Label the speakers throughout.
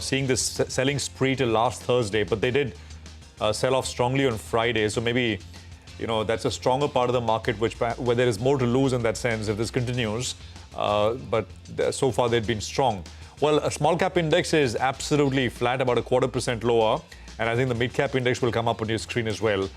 Speaker 1: seeing this selling spree till last Thursday, but they did sell off strongly on Friday. So maybe, that's a stronger part of the market where there is more to lose in that sense if this continues. But so far they've been strong. Well, a small cap index is absolutely flat, about 0.25% lower. And I think the mid cap index will come up on your screen as well.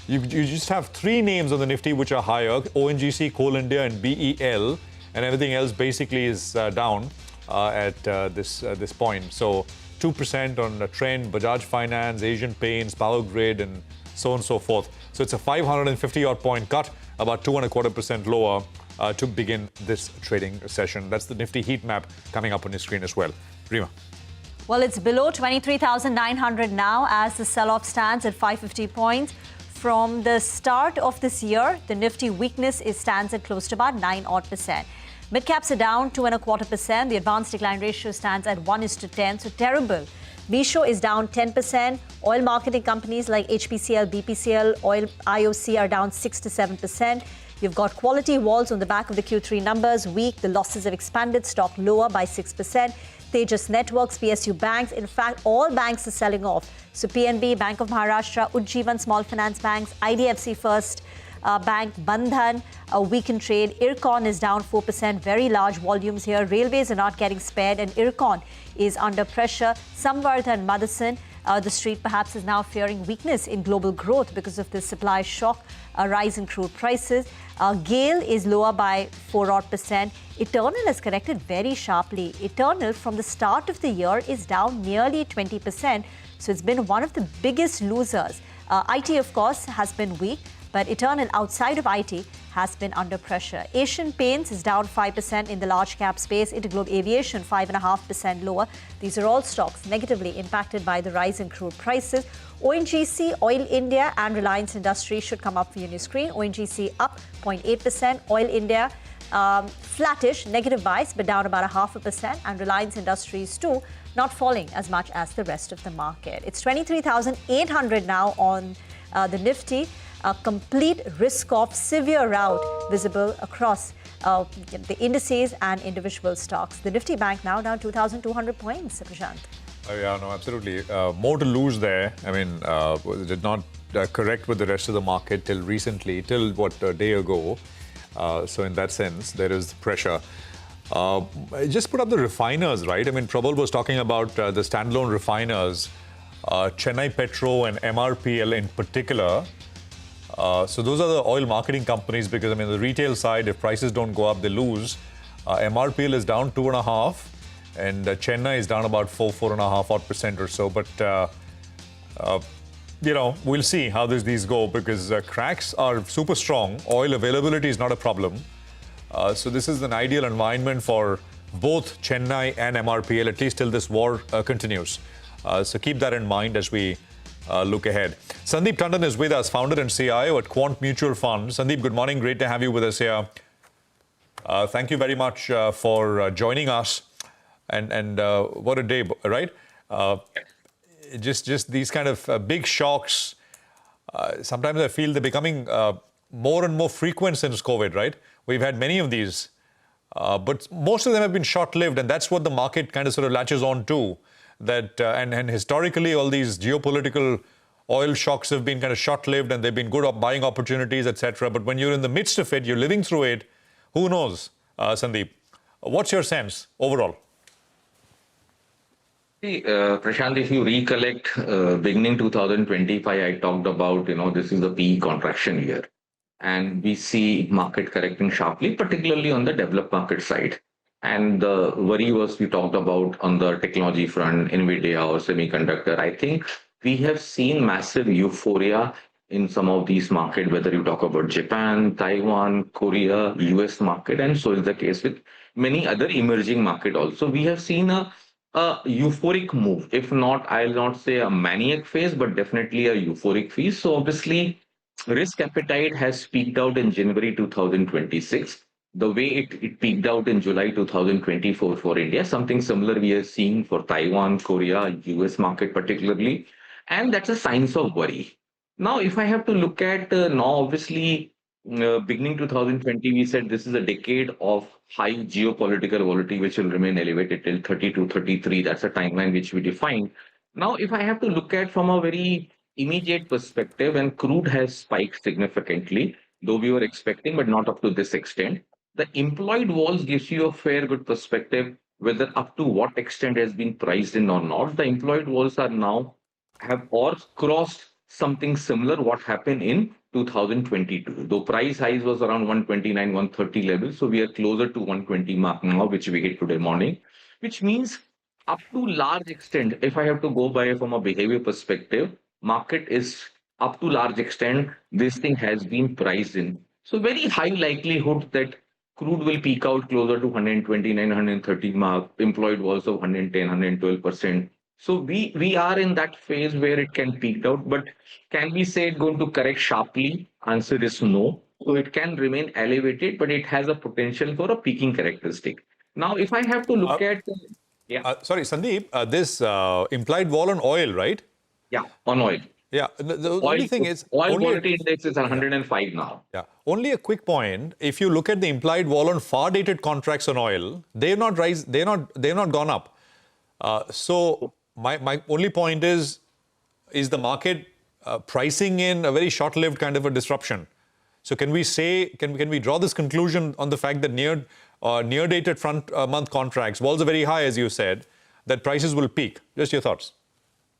Speaker 1: You just have three names on the Nifty which are higher: ONGC, Coal India, and BEL. And everything else basically is down at this point. So 2% on the trend, Bajaj Finance, Asian Paints, Power Grid, and so on and so forth. So it's a 550-odd point cut, about 2.25% lower to begin this trading session. That's the Nifty heat map coming up on your screen as well. Rima.
Speaker 2: Well, it's below 23,900 now as the sell-off stands at 550 points. From the start of this year, the Nifty weakness stands at close to about 9-odd%. Mid-caps are down 2.25%. The advanced decline ratio stands at 1:10, so terrible. Misho is down 10%. Oil marketing companies like HPCL, BPCL, Oil IOC are down 6 to 7%. You've got quality walls on the back of the Q3 numbers. Weak, the losses have expanded. Stock lower by 6%. Tejas Networks, PSU banks. In fact, all banks are selling off. So PNB, Bank of Maharashtra, Ujjivan Small Finance Banks, IDFC First Bank, Bandhan, a weakened trade. Ircon is down 4%. Very large volumes here. Railways are not getting spared, and Ircon is under pressure. Samvardhan and Motherson, the street perhaps is now fearing weakness in global growth because of the supply shock, a rise in crude prices. GAIL is lower by 4-odd%. Eternal has corrected very sharply. Eternal from the start of the year is down nearly 20%. So it's been one of the biggest losers. IT, of course, has been weak, but Eternal outside of IT has been under pressure. Asian Paints is down 5% in the large cap space. Interglobe Aviation 5.5% lower. These are all stocks negatively impacted by the rise in crude prices. ONGC, Oil India, and Reliance Industries should come up for you on your screen. ONGC up 0.8%. Oil India flattish, negative bias, but down about 0.5%. And Reliance Industries too, not falling as much as the rest of the market. It's 23,800 now on the Nifty. A complete risk-off severe rout visible across the indices and individual stocks. The Nifty Bank now down 2,200 points, Prashant.
Speaker 1: Yeah, no, absolutely. More to lose there. I mean, did not correct with the rest of the market till recently, till a day ago. So in that sense, there is pressure. Just put up the refiners, right? I mean, Prabal was talking about the standalone refiners, Chennai Petro and MRPL in particular. So those are the oil marketing companies because, I mean, the retail side, if prices don't go up, they lose. MRPL is down 2.5%, and Chennai is down about 4.5% or so. But, we'll see how these go because cracks are super strong. Oil availability is not a problem. So this is an ideal environment for both Chennai and MRPL, at least till this war continues. So keep that in mind as we look ahead. Sandeep Tandon is with us, founder and CIO at Quant Mutual Fund. Sandeep, good morning. Great to have you with us here. Thank you very much for joining us. And what a day, right? Just these kind of big shocks. Sometimes I feel they're becoming more and more frequent since COVID, right? We've had many of these, but most of them have been short-lived, and that's what the market kind of sort of latches on to. That and historically, all these geopolitical oil shocks have been kind of short-lived, and they've been good buying opportunities, etc. But when you're in the midst of it, you're living through it. Who knows, Sandeep? What's your sense overall?
Speaker 3: Prashant, if you recollect, beginning 2025, I talked about, this is a PE contraction year. And we see market correcting sharply, particularly on the developed market side. And the worry was we talked about on the technology front, NVIDIA or semiconductor. I think we have seen massive euphoria in some of these markets, whether you talk about Japan, Taiwan, Korea, US market, and so is the case with many other emerging markets also. We have seen a euphoric move, if not, I'll not say a maniac phase, but definitely a euphoric phase. So obviously, risk appetite has peaked out in January 2026. The way it peaked out in July 2024 for India, something similar we are seeing for Taiwan, Korea, US market particularly. And that's a sign of worry. Now, if I have to look at now, obviously, beginning 2020, we said this is a decade of high geopolitical volatility, which will remain elevated till 32, 33. That's a timeline which we defined. Now, if I have to look at from a very immediate perspective, and crude has spiked significantly, though we were expecting, but not up to this extent. The implied walls gives you a fair good perspective whether up to what extent has been priced in or not. The implied walls are now have or crossed something similar what happened in 2022. Though price highs was around 129, 130 levels, so we are closer to 120 mark now, which we hit today morning, which means up to large extent, if I have to go by from a behavior perspective, market is up to large extent, this thing has been priced in. So very high likelihood that crude will peak out closer to 129, 130 mark, employed was of 110, 112%. So we are in that phase where it can peak out, but can we say it's going to correct sharply? Answer is no. So it can remain elevated, but it has a potential for a peaking characteristic. Now, if I have to look at, yeah,
Speaker 1: Sorry, Sandeep, this implied wall on oil, right?
Speaker 3: yeah, on oil.
Speaker 1: Yeah, the
Speaker 3: Oil,
Speaker 1: only thing is...
Speaker 3: oil
Speaker 1: only
Speaker 3: volatility index is 105 now.
Speaker 1: Yeah, only a quick point. If you look at the implied wall on far-dated contracts on oil, they've not gone up. So my only point is the market pricing in a very short-lived kind of a disruption? So can we say, can we draw this conclusion on the fact that near-dated front month contracts, walls are very high, as you said, that prices will peak? Just your thoughts.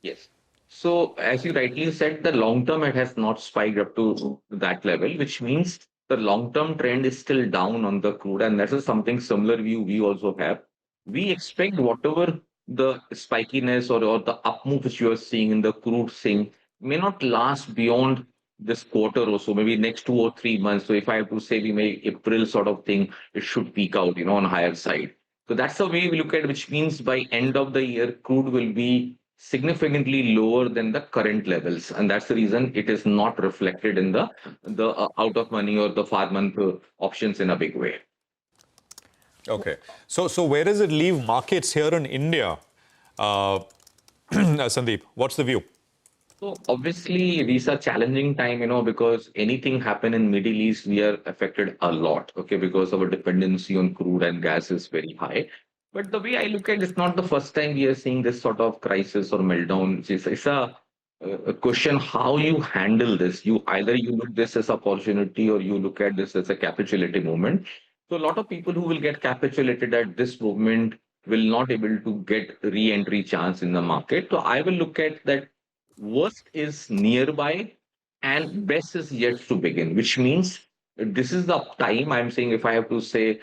Speaker 3: Yes. So as you rightly said, the long term, it has not spiked up to that level, which means the long term trend is still down on the crude. And that is something similar view we also have. We expect whatever the spikiness or the up move which you are seeing in the crude thing may not last beyond this quarter or so, maybe next 2 or 3 months. So if I have to say we may April sort of thing, it should peak out, on higher side. So that's the way we look at it, which means by end of the year, crude will be significantly lower than the current levels, and that's the reason it is not reflected in the out of money or the 5-month options in a big way.
Speaker 1: Okay, so where does it leave markets here in India, Sandeep? What's the view?
Speaker 3: So obviously these are challenging time, because anything happen in Middle East, we are affected a lot. Okay, because our dependency on crude and gas is very high. But the way I look at it, it's not the first time we are seeing this sort of crisis or meltdown. It's a question how you handle this. Either you look this as opportunity or you look at this as a capitulating moment. So a lot of people who will get capitulated at this moment will not able to get re-entry chance in the market. So I will look at that worst is nearby and best is yet to begin, which means this is the time I'm saying if I have to say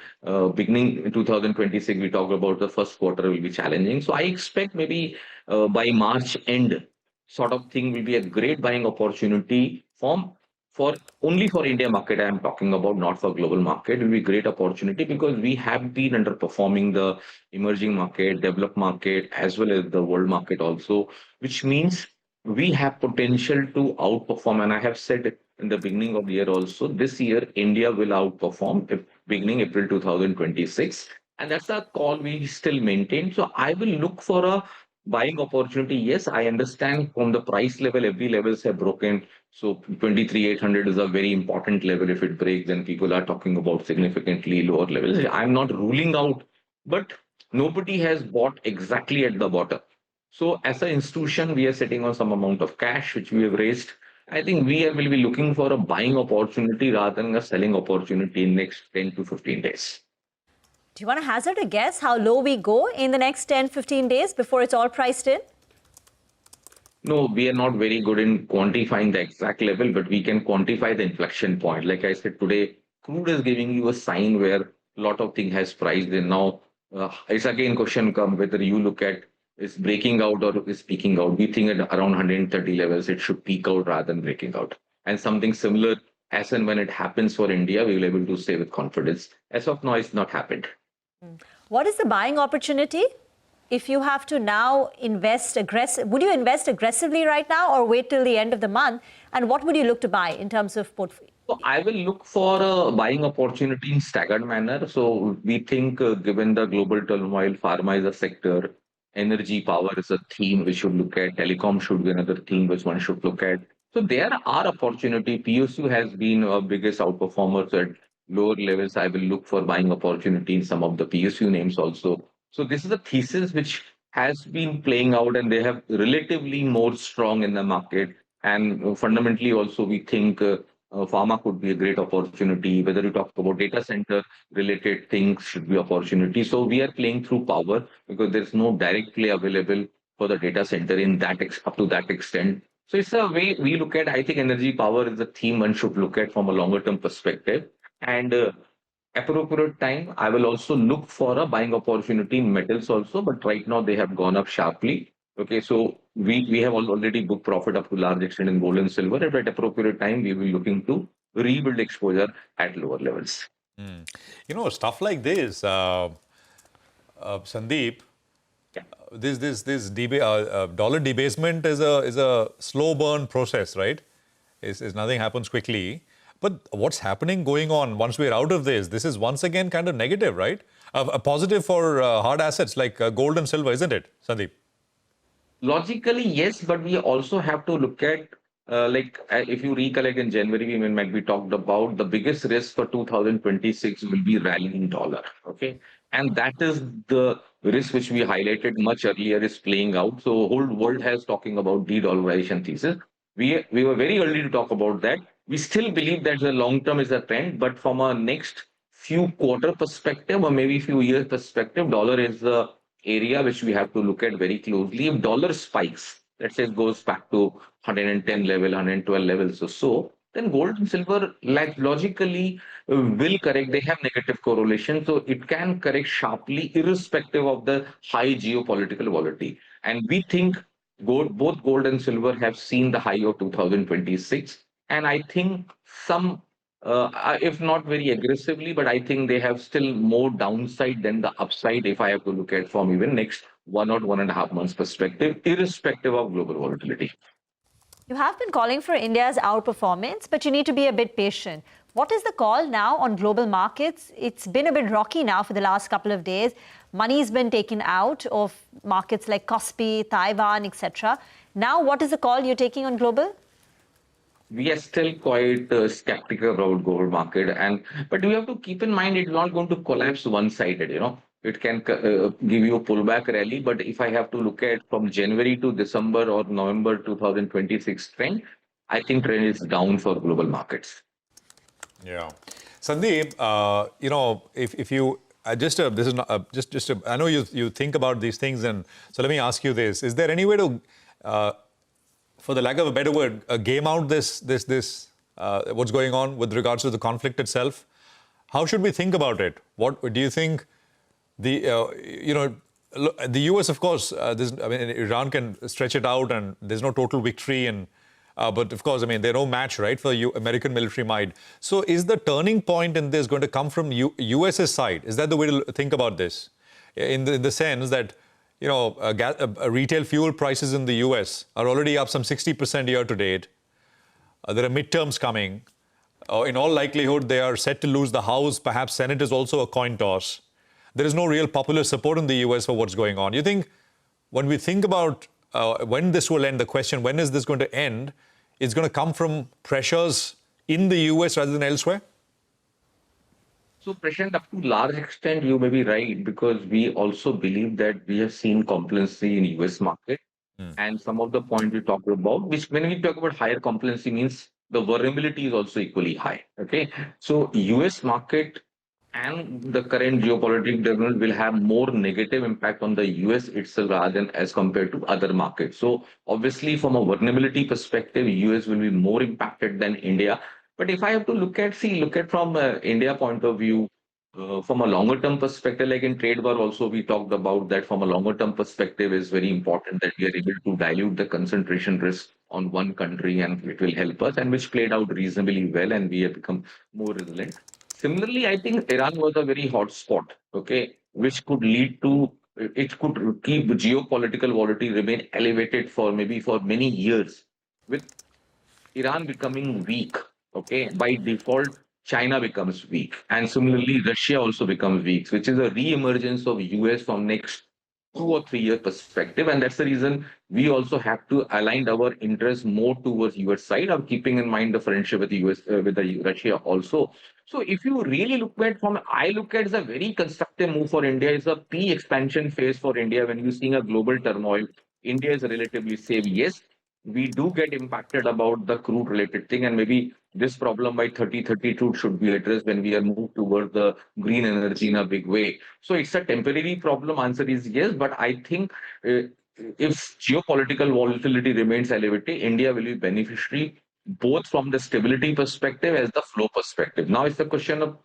Speaker 3: beginning in 2026, we talk about the first quarter will be challenging. So I expect maybe by March end sort of thing will be a great buying opportunity for only for India market. I am talking about, not for global market. It will be great opportunity because we have been underperforming the emerging market, developed market, as well as the world market also, which means we have potential to outperform. And I have said in the beginning of the year also, this year, India will outperform beginning April 2026. And that's a call we still maintain. So I will look for a buying opportunity. Yes, I understand from the price level, every levels have broken. So 23,800 is a very important level. If it breaks, then people are talking about significantly lower levels. I'm not ruling out, but nobody has bought exactly at the bottom. So as an institution, we are sitting on some amount of cash, which we have raised. I think will be looking for a buying opportunity rather than a selling opportunity in next 10 to 15 days.
Speaker 2: Do you want to hazard a guess how low we go in the next 10, 15 days before it's all priced in?
Speaker 3: No, we are not very good in quantifying the exact level, but we can quantify the inflection point. Like I said today, crude is giving you a sign where a lot of thing has priced in. Now, it's again question come whether you look at is breaking out or is peaking out. We think at around 130 levels, it should peak out rather than breaking out. And something similar as and when it happens for India, we will be able to say with confidence. As of now, it's not happened.
Speaker 2: What is the buying opportunity? If you have to now invest would you invest aggressively right now or wait till the end of the month? And what would you look to buy in terms of portfolio?
Speaker 3: So I will look for a buying opportunity in staggered manner. So we think given the global turmoil, pharma is a sector, energy power is a theme we should look at, telecom should be another theme which one should look at. So there are opportunity. PSU has been our biggest outperformer. So at lower levels, I will look for buying opportunity in some of the PSU names also. So this is a thesis which has been playing out, and they have relatively more strong in the market. And fundamentally, also we think pharma could be a great opportunity. Whether you talk about data center related things, should be opportunity. So we are playing through power because there's no direct play available for the data center in that up to that extent. So it's a way we look at. I think energy power is a theme one should look at from a longer term perspective. And appropriate time, I will also look for a buying opportunity in metals also. But right now they have gone up sharply. Okay, so we have already booked profit up to large extent in gold and silver. And at appropriate time, we will be looking to rebuild exposure at lower levels.
Speaker 1: Stuff like this, Sandeep. This dollar debasement is a slow burn process, right? Is nothing happens quickly. But what's happening going on once we're out of this? This is once again kind of negative, right? A positive for hard assets like gold and silver, isn't it, Sandeep?
Speaker 3: Logically, yes, but we also have to look at if you recollect in January, we talked about the biggest risk for 2026 will be rallying dollar. Okay, and that is the risk which we highlighted much earlier is playing out. So whole world has talking about de-dollarization thesis. We were very early to talk about that. We still believe that the long term is a trend, but from a next few quarter perspective or maybe few years perspective, dollar is the area which we have to look at very closely. If dollar spikes, let's say it goes back to 110 level, 112 levels or so, then gold and silver like logically will correct. They have negative correlation, so it can correct sharply irrespective of the high geopolitical volatility. And we think both gold and silver have seen the high of 2026. And I think some if not very aggressively, but I think they have still more downside than the upside if I have to look at from even next 1 or 1.5 months perspective, irrespective of global volatility.
Speaker 2: You have been calling for India's outperformance, but you need to be a bit patient. What is the call now on global markets? It's been a bit rocky now for the last couple of days. Money's been taken out of markets like Kospi, Taiwan, etc. Now, what is the call you're taking on global?
Speaker 3: We are still quite skeptical about gold market, but we have to keep in mind it's not going to collapse one-sided. It can give you a pullback rally, but if I have to look at from January to December or November 2026 trend, I think trend is down for global markets.
Speaker 1: Yeah, Sandeep, if you this is not, just I know you think about these things, and so let me ask you this: is there any way to for the lack of a better word, game out this what's going on with regards to the conflict itself? How should we think about it? What do you think? The U.S. of course, Iran can stretch it out, and there's no total victory, and but of course, they're no match, right, for American military might. So, is the turning point in this going to come from U.S.'s side? Is that the way to think about this? In the sense that retail fuel prices in the US are already up some 60% year to date. There are midterms coming. In all likelihood, they are set to lose the House. Perhaps Senate is also a coin toss. There is no real popular support in the US for what's going on. You think when we think about when this will end, the question, when is this going to end, it's going to come from pressures in the US rather than elsewhere?
Speaker 3: So, Prashant, up to large extent, you may be right, because we also believe that we have seen complacency in US market. And some of the points we talked about, which when we talk about higher complacency means the vulnerability is also equally high. Okay. So US market and the current geopolitical development will have more negative impact on the US itself rather than as compared to other markets. So obviously from a vulnerability perspective, US will be more impacted than India. But if I have to look at from India point of view, from a longer term perspective, like in trade war also, we talked about that from a longer term perspective is very important that we are able to dilute the concentration risk on one country, and it will help us, and which played out reasonably well, and we have become more resilient. Similarly, I think Iran was a very hot spot, okay, which could lead to it could keep geopolitical volatility remain elevated for maybe for many years, with Iran becoming weak, okay, by default, China becomes weak. And similarly, Russia also becomes weak, which is a re-emergence of US from next 2 or 3 year perspective. And that's the reason we also have to align our interest more towards US side of keeping in mind the friendship with the US, with the Russia also. So if you really look at from, I look at as a very constructive move for India. It's a P expansion phase for India. When you're seeing a global turmoil, India is relatively safe. Yes, we do get impacted about the crude related thing, and maybe this problem by 3032 should be addressed when we are moved towards the green energy in a big way. So it's a temporary problem. Answer is yes, but I think if geopolitical volatility remains elevated, India will be beneficiary both from the stability perspective as the flow perspective. Now it's the question of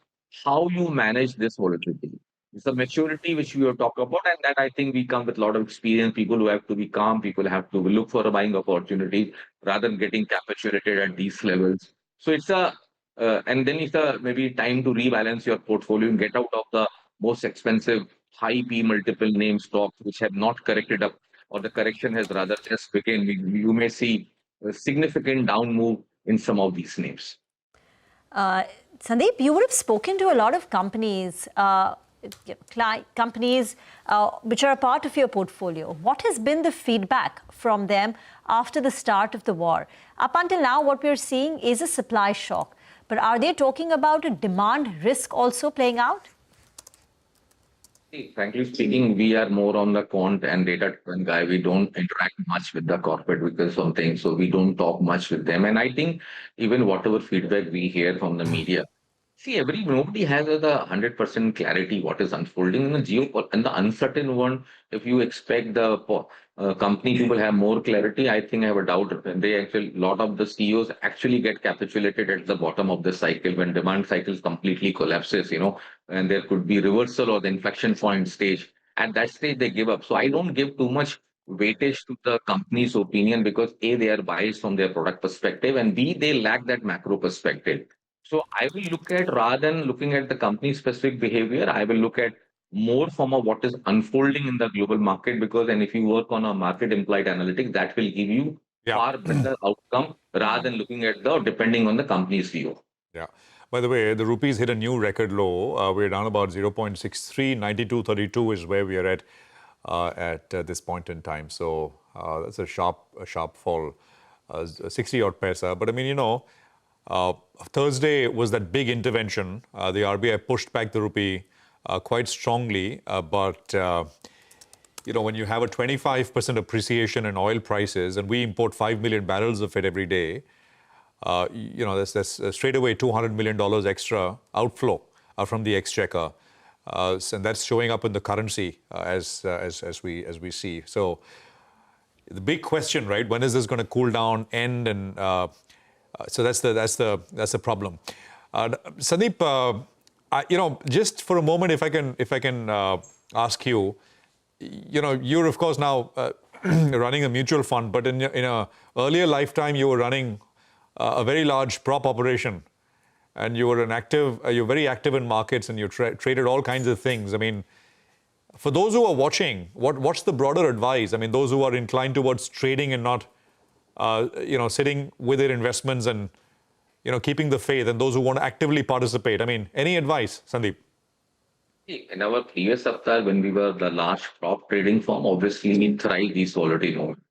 Speaker 3: how you manage this volatility. It's the maturity which we have talked about, and that I think we come with a lot of experience. People who have to be calm, people have to look for a buying opportunity rather than getting capitulated at these levels. So it's a and then it's a maybe time to rebalance your portfolio and get out of the most expensive high P multiple name stocks which have not corrected up, or the correction has rather just begun. You may see a significant down move in some of these names.
Speaker 2: Uh, Sandeep, you would have spoken to a lot of companies, companies which are a part of your portfolio. What has been the feedback from them after the start of the war? Up until now, what we're seeing is a supply shock. But are they talking about a demand risk also playing out?
Speaker 3: Frankly speaking, we are more on the quant and data-driven guy. We don't interact much with the corporate because something, so we don't talk much with them. And I think even whatever feedback we hear from the media, see, nobody has a 100% clarity what is unfolding in the and the uncertain one. If you expect the company people have more clarity, I think I have a doubt. They actually, lot of the CEOs actually get capitulated at the bottom of the cycle when demand cycles completely collapses, and there could be reversal or the inflection point stage. At that stage, they give up. So I don't give too much weightage to the company's opinion because A, they are biased from their product perspective, and B, they lack that macro perspective. So I will look at, rather than looking at the company specific behavior, I will look at more from a what is unfolding in the global market, because and if you work on a market implied analytics, that will give you far better outcome rather than looking at the depending on the company's view.
Speaker 1: Yeah. By the way, the rupees hit a new record low. We're down about 0.63. 92.32 is where we are at this point in time. So that's a sharp fall, 60 odd paisa. But I mean, Thursday was that big intervention. The RBI pushed back the rupee quite strongly. But when you have a 25% appreciation in oil prices, and we import 5 million barrels of it every day, that's straight away $200 million extra outflow from the exchequer. And that's showing up in the currency as we see. So the big question, right? When is this going to cool down, end, and so that's the problem. Sandeep, just for a moment, if I can ask you, you're of course now running a mutual fund, but in a earlier lifetime you were running a very large prop operation, and you were you're very active in markets, and you traded all kinds of things. I mean, for those who are watching, what's the broader advice? I mean, those who are inclined towards trading and not sitting with their investments and, keeping the faith, and those who want to actively participate. I mean, any advice, Sandeep?
Speaker 3: In our previous avatar, when we were the large prop trading firm, obviously we thrive these volatility moments.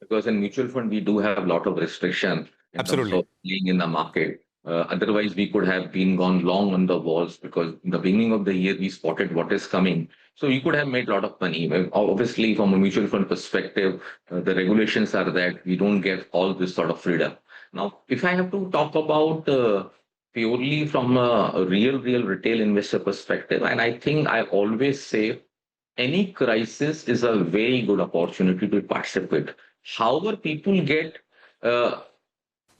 Speaker 3: Because in mutual fund, we do have a lot of restriction in terms of playing in the market. Otherwise, we could have been gone long on the walls, because in the beginning of the year, we spotted what is coming. So you could have made a lot of money. Obviously, from a mutual fund perspective, the regulations are that we don't get all this sort of freedom. Now, if I have to talk about purely from a real retail investor perspective, and I think I always say any crisis is a very good opportunity to participate. However, people get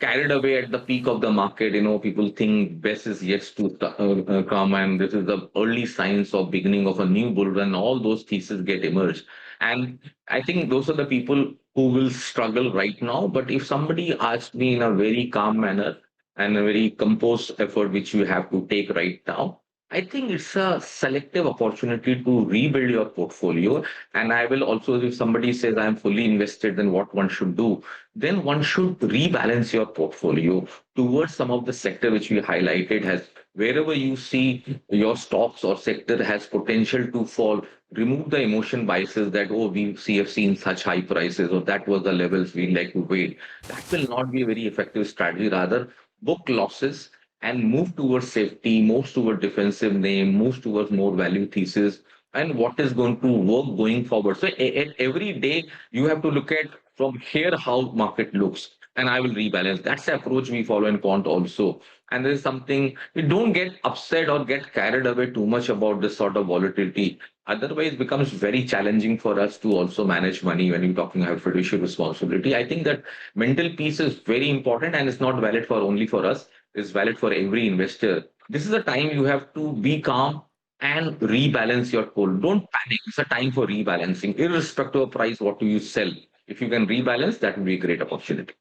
Speaker 3: carried away at the peak of the market. People think best is yet to come, and this is the early signs of beginning of a new bull run. All those theses get emerged. And I think those are the people who will struggle right now. But if somebody asked me in a very calm manner and a very composed effort, which you have to take right now, I think it's a selective opportunity to rebuild your portfolio. And I will also, if somebody says I'm fully invested, then what one should do, then one should rebalance your portfolio towards some of the sector which we highlighted has wherever you see your stocks or sector has potential to fall, remove the emotion biases that, oh, have seen such high prices or that was the levels we like to wait. That will not be a very effective strategy. Rather, book losses and move towards safety, move towards defensive name, move towards more value thesis, and what is going to work going forward. So every day you have to look at from here how market looks, and I will rebalance. That's the approach we follow in quant also. And there is something, we don't get upset or get carried away too much about this sort of volatility. Otherwise, it becomes very challenging for us to also manage money when you're talking about fiduciary responsibility. I think that mental piece is very important, and it's not valid for only for us. It's valid for every investor. This is a time you have to be calm and rebalance your portfolio. Don't panic. It's a time for rebalancing, irrespective of price. What do you sell? If you can rebalance, that will be a great opportunity.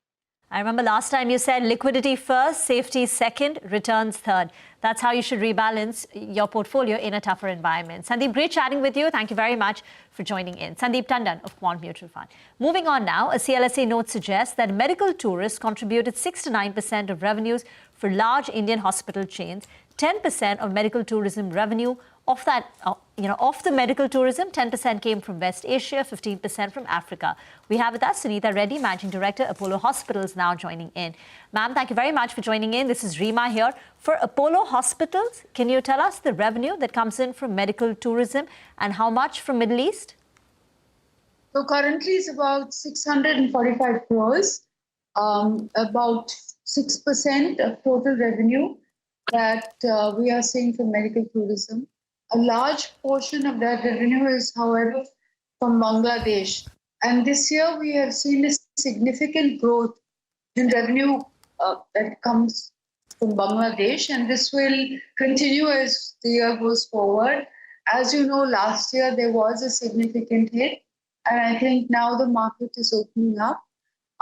Speaker 2: I remember last time you said liquidity first, safety second, returns third. That's how you should rebalance your portfolio in a tougher environment. Sandeep, great chatting with you. Thank you very much for joining in. Sandeep Tandon of Quant Mutual Fund. Moving on now, a CLSA note suggests that medical tourists contributed 6 to 9% of revenues for large Indian hospital chains. 10% of medical tourism revenue of that, of the medical tourism, 10% came from West Asia, 15% from Africa. We have with us Sunita Reddy, Managing Director, Apollo Hospitals, now joining in. Ma'am, thank you very much for joining in. This is Rima here. For Apollo Hospitals, can you tell us the revenue that comes in from medical tourism and how much from Middle East?
Speaker 4: So currently it's about 645 crores, about 6% of total revenue that we are seeing from medical tourism. A large portion of that revenue is, however, from Bangladesh. And this year we have seen a significant growth in revenue that comes from Bangladesh, and this will continue as the year goes forward. As you know, last year there was a significant hit, and I think now the market is opening up.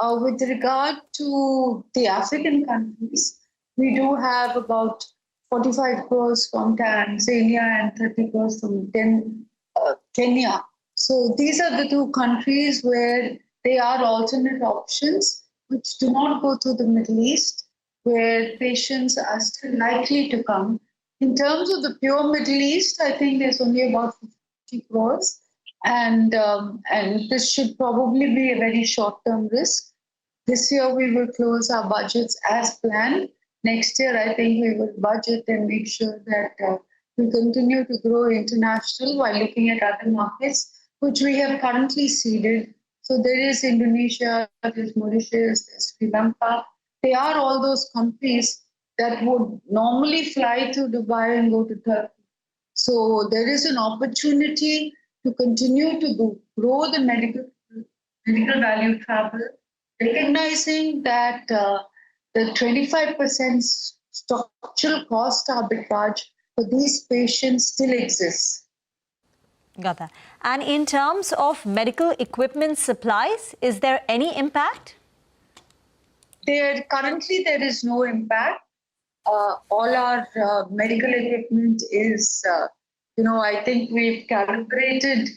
Speaker 4: With regard to the African countries, we do have about 45 crores from Tanzania and 30 crores from Kenya. So these are the two countries where there are alternate options which do not go to the Middle East, where patients are still likely to come. In terms of the pure Middle East, I think there's only about 50 crores, and this should probably be a very short-term risk. This year we will close our budgets as planned. Next year, I think we will budget and make sure that we continue to grow international while looking at other markets, which we have currently seeded. So there is Indonesia, there's Mauritius, there's Sri Lanka. They are all those countries that would normally fly to Dubai and go to Turkey. So there is an opportunity to continue to grow the medical value travel, recognizing that the 25% structural cost arbitrage for these patients still exists.
Speaker 2: Got that. And in terms of medical equipment supplies, is there any impact?
Speaker 4: Currently, there is no impact. All our medical equipment is, I think we've calibrated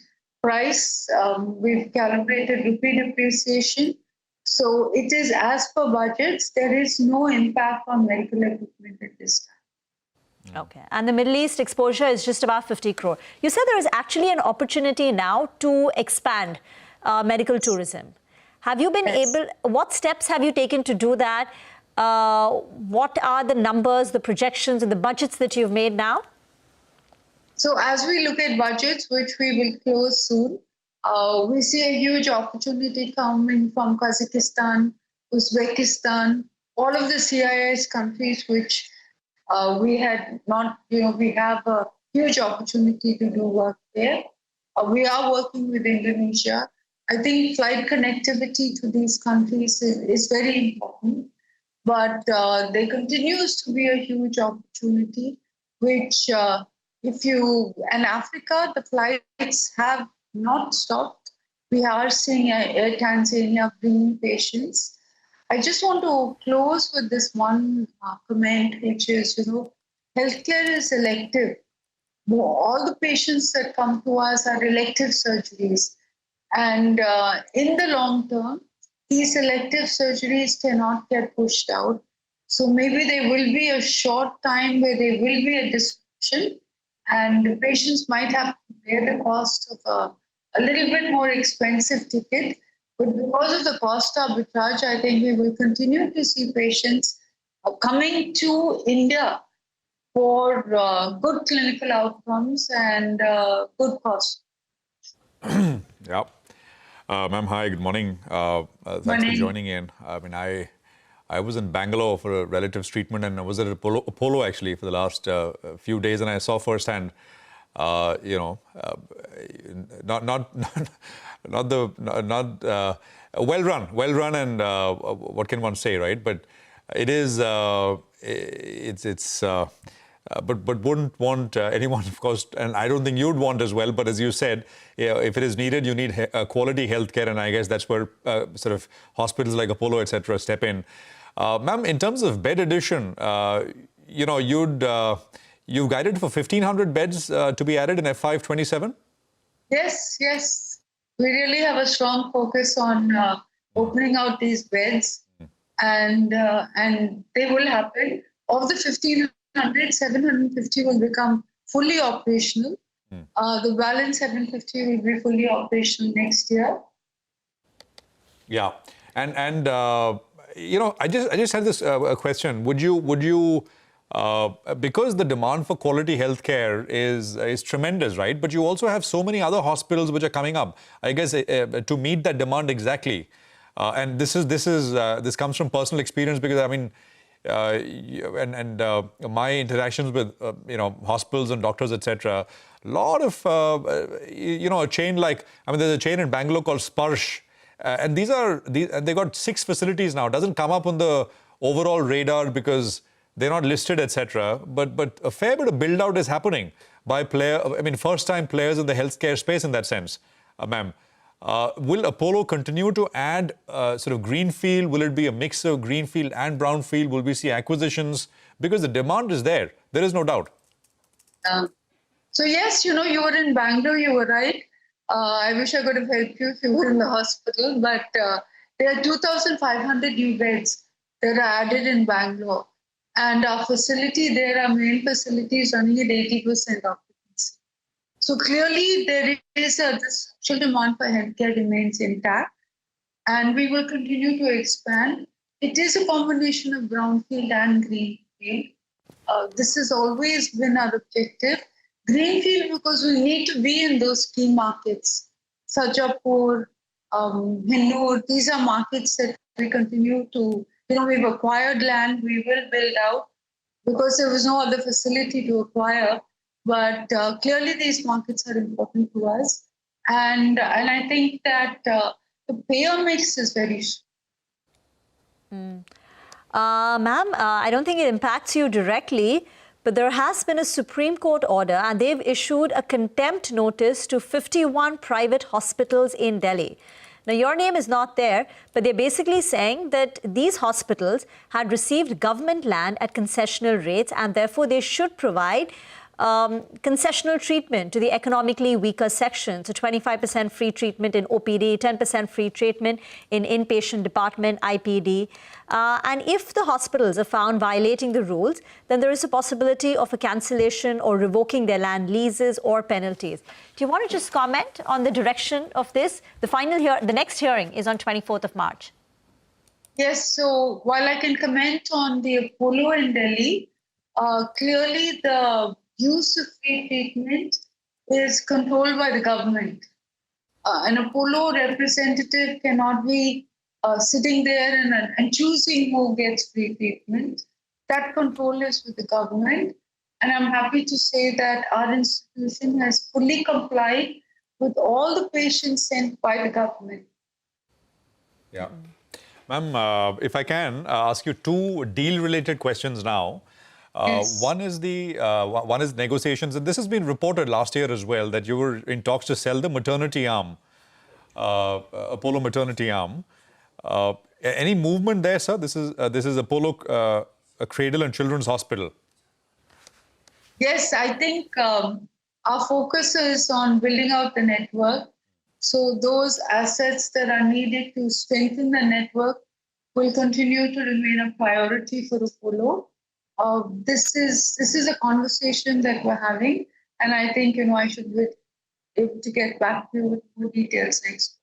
Speaker 4: price, we've calibrated rupee depreciation. So it is as per budgets. There is no impact on medical equipment at this time.
Speaker 2: Okay. And the Middle East exposure is just about 50 crore. You said there is actually an opportunity now to expand medical tourism. Have you been able, what steps have you taken to do that? What are the numbers, the projections, and the budgets that you've made now?
Speaker 4: So as we look at budgets, which we will close soon, we see a huge opportunity coming from Kazakhstan, Uzbekistan, all of the CIS countries, which we had not, we have a huge opportunity to do work there. We are working with Indonesia. I think flight connectivity to these countries is very important, but there continues to be a huge opportunity, which and Africa, the flights have not stopped. We are seeing Air Tanzania bringing patients. I just want to close with this one comment, which is, healthcare is elective. All the patients that come to us are elective surgeries. And in the long term, these elective surgeries cannot get pushed out. So maybe there will be a short time where there will be a disruption, and the patients might have to bear the cost of a little bit more expensive ticket. But because of the cost arbitrage, I think we will continue to see patients coming to India for good clinical outcomes and good cost.
Speaker 1: Yeah. Ma'am, hi, good morning. Thanks for
Speaker 4: Morning.
Speaker 1: joining in. I mean, I was in Bangalore for a relative's treatment, and I was at Apollo actually for the last few days, and I saw firsthand, you know, not well run, and what can one say, right? But it is but wouldn't want anyone, of course, and I don't think you'd want as well. But as you said, if it is needed, you need quality healthcare, and I guess that's where sort of hospitals like Apollo, etc., step in. Ma'am, in terms of bed addition, you know, you've guided for 1,500 beds to be added in FY27.
Speaker 4: Yes, yes. We really have a strong focus on opening out these beds, and they will happen. Of the 1,500, 750 will become fully operational. The balance 750 will be fully operational next year.
Speaker 1: Yeah, and you know, I just had this question. Would you because the demand for quality healthcare is tremendous, right? But you also have so many other hospitals which are coming up. I guess to meet that demand exactly, and this comes from personal experience, because I mean, my interactions with you know, hospitals and doctors, etc. A lot of you know, a chain like, I mean, there's a chain in Bangalore called Sparsh. And they got 6 facilities now. It doesn't come up on the overall radar because they're not listed, etc. But a fair bit of build out is happening by first-time players in the healthcare space in that sense, ma'am. Will Apollo continue to add sort of greenfield? Will it be a mix of greenfield and brownfield? Will we see acquisitions? Because the demand is there. There is no doubt.
Speaker 4: So yes, you know, you were in Bangalore, you were right. I wish I could have helped you if you were in the hospital, but there are 2,500 new beds that are added in Bangalore. And our facility there, our main facility, is running at 80% occupancy. So clearly there is the social demand for healthcare remains intact, and we will continue to expand. It is a combination of brownfield and greenfield. This has always been our objective. Greenfield, because we need to be in those key markets, Sajapur, Hennur. These are markets that we continue to, you know, we've acquired land, we will build out because there was no other facility to acquire. But clearly these markets are important to us. And I think that the payer mix is very strong.
Speaker 2: Ma'am, I don't think it impacts you directly, but there has been a Supreme Court order and they've issued a contempt notice to 51 private hospitals in Delhi. Now, your name is not there, but they're basically saying that these hospitals had received government land at concessional rates and therefore they should provide concessional treatment to the economically weaker section. So 25% free treatment in OPD, 10% free treatment in inpatient department, IPD. And if the hospitals are found violating the rules, then there is a possibility of a cancellation or revoking their land leases or penalties. Do you want to just comment on the direction of this? The next hearing is on 24th of March.
Speaker 4: Yes, so while I can comment on the Apollo in Delhi, clearly the use of free treatment is controlled by the government. An Apollo representative cannot be sitting there and choosing who gets free treatment. That control is with the government. And I'm happy to say that our institution has fully complied with all the patients sent by the government.
Speaker 1: Yeah. Ma'am, if I can ask you 2 deal-related questions now.
Speaker 4: Yes.
Speaker 1: One is negotiations, and this has been reported last year as well, that you were in talks to sell the maternity arm, Apollo maternity arm. Any movement there, sir? This is Apollo a Cradle and Children's Hospital.
Speaker 4: Yes, I think our focus is on building out the network. So those assets that are needed to strengthen the network will continue to remain a priority for Apollo. This is a conversation that we're having, and I think I should be able to get back to you with more details next.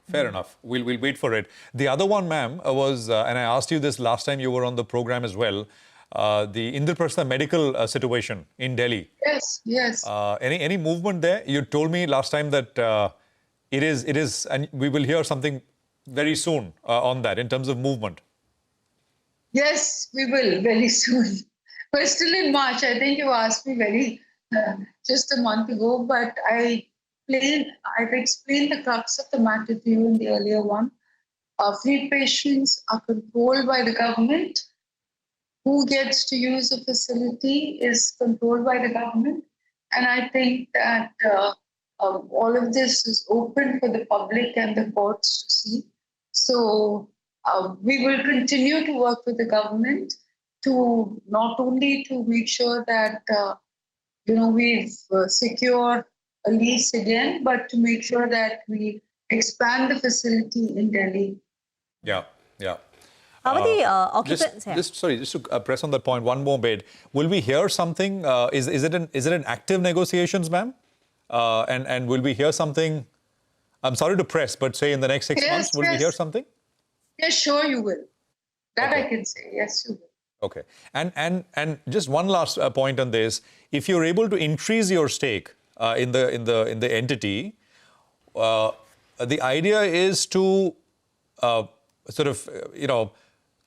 Speaker 1: Fair enough. We'll wait for it. The other one, ma'am, was, and I asked you this last time you were on the program as well, the Indraprastha medical situation in Delhi.
Speaker 4: Yes.
Speaker 1: Any movement there? You told me last time that it is, and we will hear something very soon on that in terms of movement.
Speaker 4: Yes, we will very soon. We're still in March. I think you asked me just a month ago, but I've explained the crux of the matter to you in the earlier one. Free patients are controlled by the government. Who gets to use the facility is controlled by the government. And I think that all of this is open for the public and the courts to see. So we will continue to work with the government to not only to make sure that we've secured a lease again, but to make sure that we expand the facility in Delhi.
Speaker 1: Yeah.
Speaker 2: How are the occupants?
Speaker 1: Just to press on that point one more bit. Will we hear something? Is it an active negotiations, ma'am? And will we hear something? I'm sorry to press, but say in the next 6 months, will we hear something?
Speaker 4: Yes, sure you will. That
Speaker 1: Okay.
Speaker 4: I can say. Yes, you will.
Speaker 1: Okay. And just one last point on this. If you're able to increase your stake in the entity, the idea is to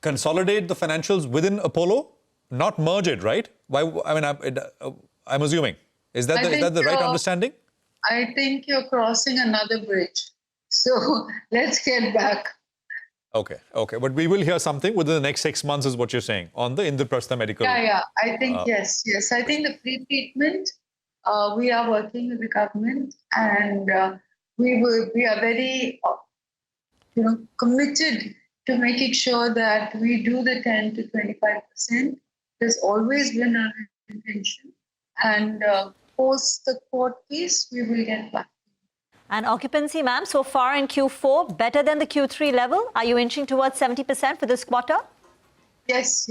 Speaker 1: consolidate the financials within Apollo, not merge it, right? Why? I mean, I'm assuming. Is that the right understanding?
Speaker 4: I think you're crossing another bridge. So let's get back.
Speaker 1: Okay. But we will hear something within the next 6 months, is what you're saying, on the Indraprastha medical.
Speaker 4: Yeah. I think yes. I think the free treatment. We are working with the government, and we are very, committed to making sure that we do the 10 to 25%. There's always been our intention, and post the court case, we will get back.
Speaker 2: And occupancy, ma'am, so far in Q4, better than the Q3 level? Are you inching towards 70% for this quarter?
Speaker 4: Yes.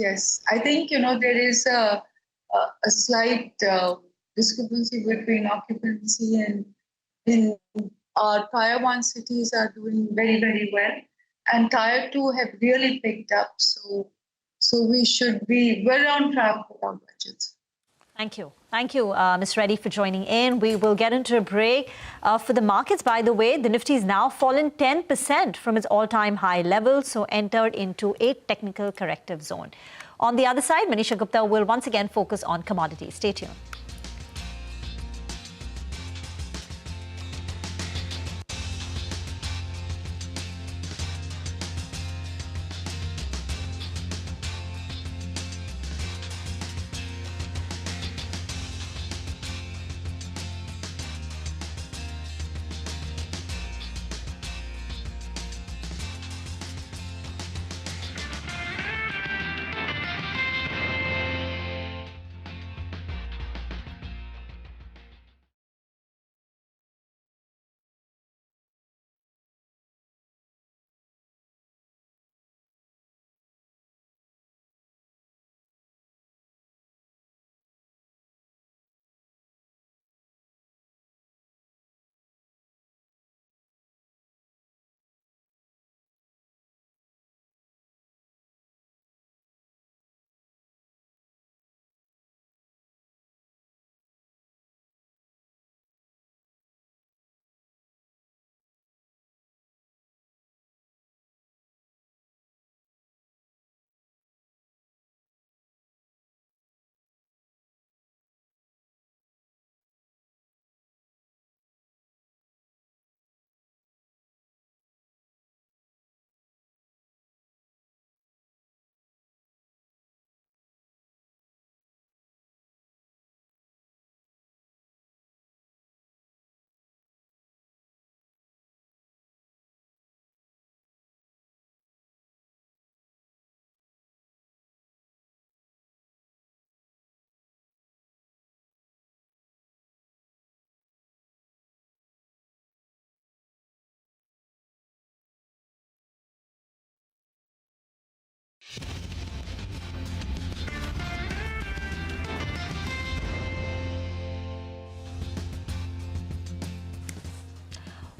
Speaker 4: I think, there is a slight discrepancy between occupancy and in our Tier 1 cities are doing very, very well. And Tier 2 have really picked up. So we're on track with our budgets.
Speaker 2: Thank you, Ms. Reddy, for joining in. We will get into a break. For the markets, by the way, the Nifty has now fallen 10% from its all-time high level, so entered into a technical corrective zone. On the other side, Manisha Gupta will once again focus on commodities. Stay tuned.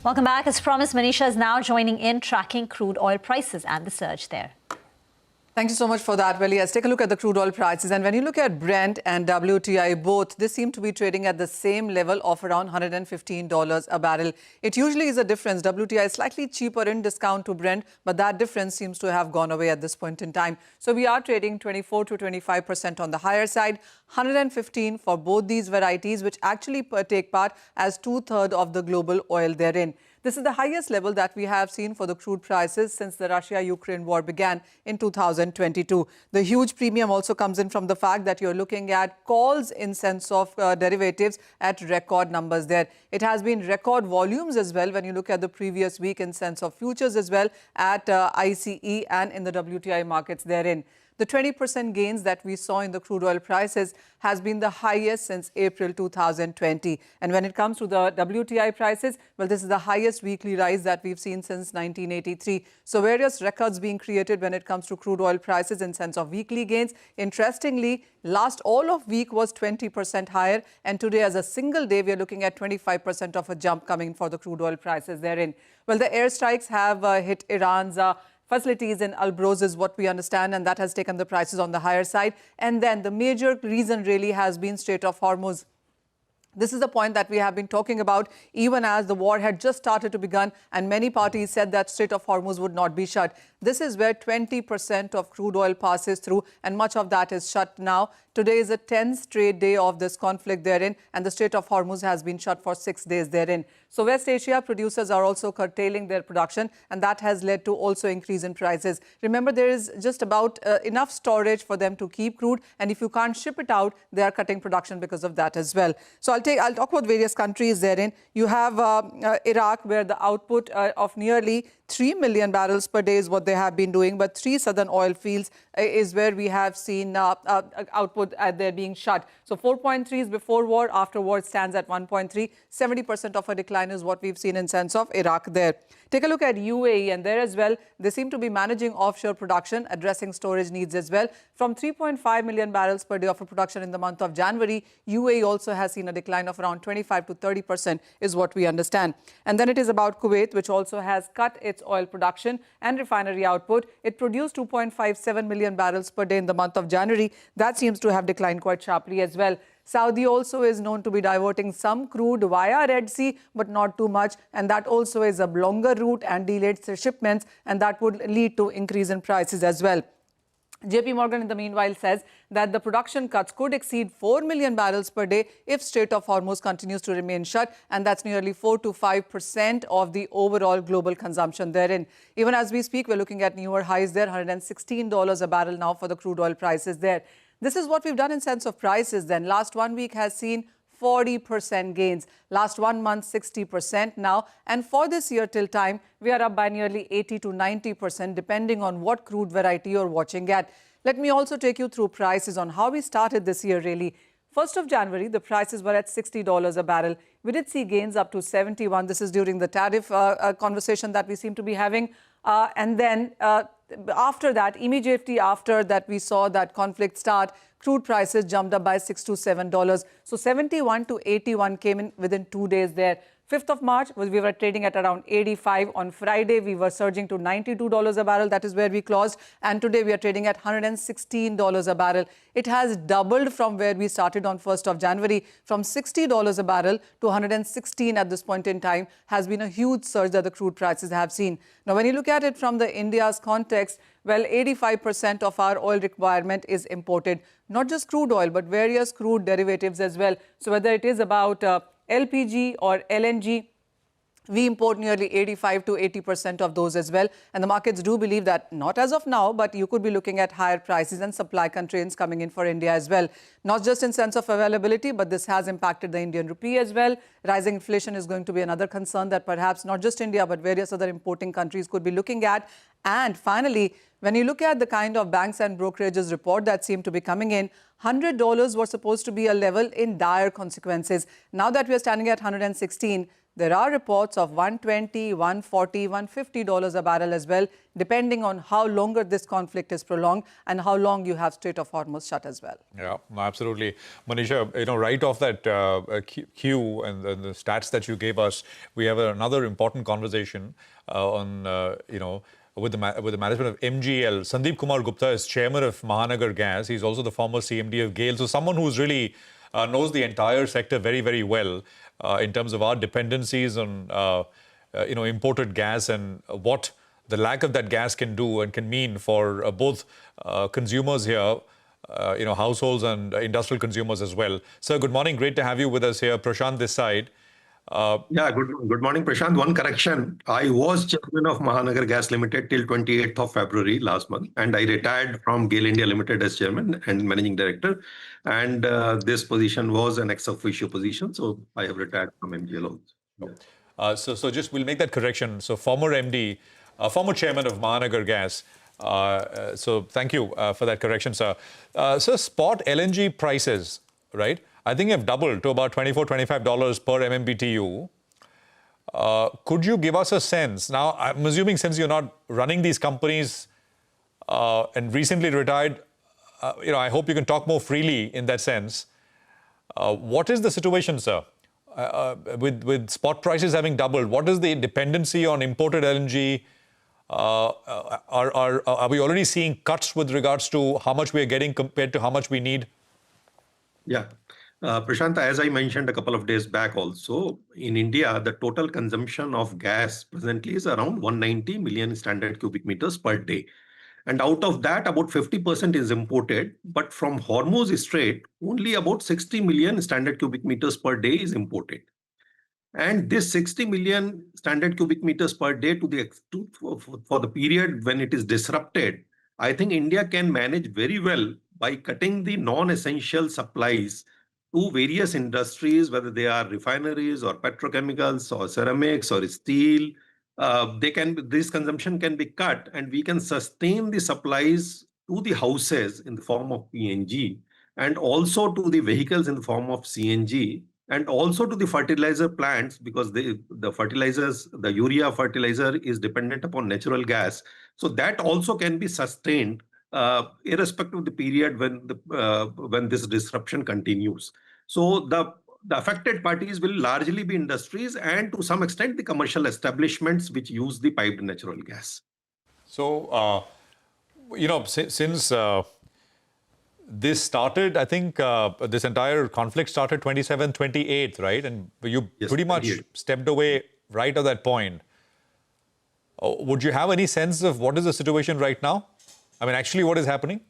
Speaker 2: Welcome back. As promised, Manisha is now joining in, tracking crude oil prices and the surge there.
Speaker 5: Thank you so much for that. Well, yes, take a look at the crude oil prices. And when you look at Brent and WTI both, they seem to be trading at the same level of around $115 a barrel. It usually is a difference. WTI is slightly cheaper in discount to Brent, but that difference seems to have gone away at this point in time. So we are trading 24 to 25% on the higher side, 115 for both these varieties, which actually take part as 2/3 of the global oil therein. This is the highest level that we have seen for the crude prices since the Russia-Ukraine war began in 2022. The huge premium also comes in from the fact that you're looking at calls in sense of derivatives at record numbers there. It has been record volumes as well when you look at the previous week in sense of futures as well at ICE and in the WTI markets therein. The 20% gains that we saw in the crude oil prices has been the highest since April 2020. And when it comes to the WTI prices, well, this is the highest weekly rise that we've seen since 1983. So various records being created when it comes to crude oil prices in sense of weekly gains. Interestingly, last all of week was 20% higher. And today as a single day, we are looking at 25% of a jump coming for the crude oil prices therein. Well, the airstrikes have hit Iran's facilities in Alborz is what we understand, and that has taken the prices on the higher side. And then the major reason really has been Strait of Hormuz. This is the point that we have been talking about even as the war had just started to begin and many parties said that Strait of Hormuz would not be shut. This is where 20% of crude oil passes through and much of that is shut now. Today is a 10th straight day of this conflict therein and the Strait of Hormuz has been shut for 6 days therein. So West Asia producers are also curtailing their production and that has led to also increase in prices. Remember, there is just about enough storage for them to keep crude and if you can't ship it out, they are cutting production because of that as well. So I'll talk about various countries therein. You have Iraq where the output of nearly 3 million barrels per day is what they have been doing, but 3 southern oil fields is where we have seen output there being shut. So 4.3 is before war, after war it stands at 1.3. 70% of a decline is what we've seen in sense of Iraq there. Take a look at UAE and there as well, they seem to be managing offshore production, addressing storage needs as well. From 3.5 million barrels per day of production in the month of January, UAE also has seen a decline of around 25 to 30% is what we understand. And then it is about Kuwait, which also has cut its oil production and refinery output. It produced 2.57 million barrels per day in the month of January. That seems to have declined quite sharply as well. Saudi also is known to be diverting some crude via Red Sea, but not too much. And that also is a longer route and delayed shipments, and that would lead to increase in prices as well. JP Morgan, in the meanwhile, says that the production cuts could exceed 4 million barrels per day if Strait of Hormuz continues to remain shut, and that's nearly 4 to 5% of the overall global consumption therein. Even as we speak, we're looking at newer highs there, $116 a barrel now for the crude oil prices there. This is what we've done in sense of prices then. Last 1 week has seen 40% gains. Last 1 month, 60% now. And for this year till time, we are up by nearly 80 to 90%, depending on what crude variety you're watching at. Let me also take you through prices on how we started this year really. 1st of January, the prices were at $60 a barrel. We did see gains up to 71. This is during the tariff conversation that we seem to be having. And then after that, immediately after that, we saw that conflict start, crude prices jumped up by $6 to $7. So 71 to 81 came in within 2 days there. 5th of March, we were trading at around 85. On Friday, we were surging to $92 a barrel. That is where we closed. And today, we are trading at $116 a barrel. It has doubled from where we started on 1st of January. From $60 a barrel to $116 at this point in time has been a huge surge that the crude prices have seen. Now, when you look at it from the India's context, well, 85% of our oil requirement is imported. Not just crude oil, but various crude derivatives as well. So whether it is about LPG or LNG, we import nearly 85 to 80% of those as well. And the markets do believe that, not as of now, but you could be looking at higher prices and supply constraints coming in for India as well. Not just in sense of availability, but this has impacted the Indian rupee as well. Rising inflation is going to be another concern that perhaps not just India, but various other importing countries could be looking at. And finally, when you look at the kind of banks and brokerages report that seem to be coming in, $100 was supposed to be a level in dire consequences. Now that we are standing at 116, There are reports of $120, $140, $150 a barrel as well, depending on how longer this conflict is prolonged and how long you have Strait of Hormuz shut as well.
Speaker 1: Yeah, absolutely. Manisha, right off that queue and the stats that you gave us, we have another important conversation on, with the management of MGL. Sandeep Kumar Gupta is chairman of Mahanagar Gas. He's also the former CMD of GAIL. So someone who's really knows the entire sector very, very well in terms of our dependencies on, imported gas and what the lack of that gas can do and can mean for both consumers here, households and industrial consumers as well. Sir, good morning. Great to have you with us here. Prashant this side.
Speaker 6: Good morning, Prashant. One correction. I was chairman of Mahanagar Gas Limited till 28th of February last month, and I retired from GAIL India Limited as chairman and managing director. And this position was an ex officio position, so I have retired from MGL also.
Speaker 1: So just we'll make that correction. So former MD, former chairman of Mahanagar Gas. So thank you for that correction, sir. So spot LNG prices, right? I think have doubled to about $24, $25 per MMBTU. Could you give us a sense? Now, I'm assuming since you're not running these companies and recently retired, I hope you can talk more freely in that sense. What is the situation, sir? With spot prices having doubled, what is the dependency on imported LNG? Are we already seeing cuts with regards to how much we are getting compared to how much we need?
Speaker 6: Yeah. Prashant, as I mentioned a couple of days back also, in India, the total consumption of gas presently is around 190 million standard cubic meters per day. And out of that, about 50% is imported. But from Hormuz Strait, only about 60 million standard cubic meters per day is imported. And this 60 million standard cubic meters per day for the period when it is disrupted, I think India can manage very well by cutting the non-essential supplies to various industries, whether they are refineries or petrochemicals or ceramics or steel. This consumption can be cut, and we can sustain the supplies to the houses in the form of PNG, and also to the vehicles in the form of CNG, and also to the fertilizer plants, because the fertilizers, the urea fertilizer is dependent upon natural gas. So that also can be sustained irrespective of the period when this disruption continues. So the affected parties will largely be industries and to some extent the commercial establishments which use the piped natural gas.
Speaker 1: So, since this started, I think this entire conflict started 27th, 28th, right? And you pretty much stepped away right at that point. Would you have any sense of what is the situation right now? I mean, actually, what is happening?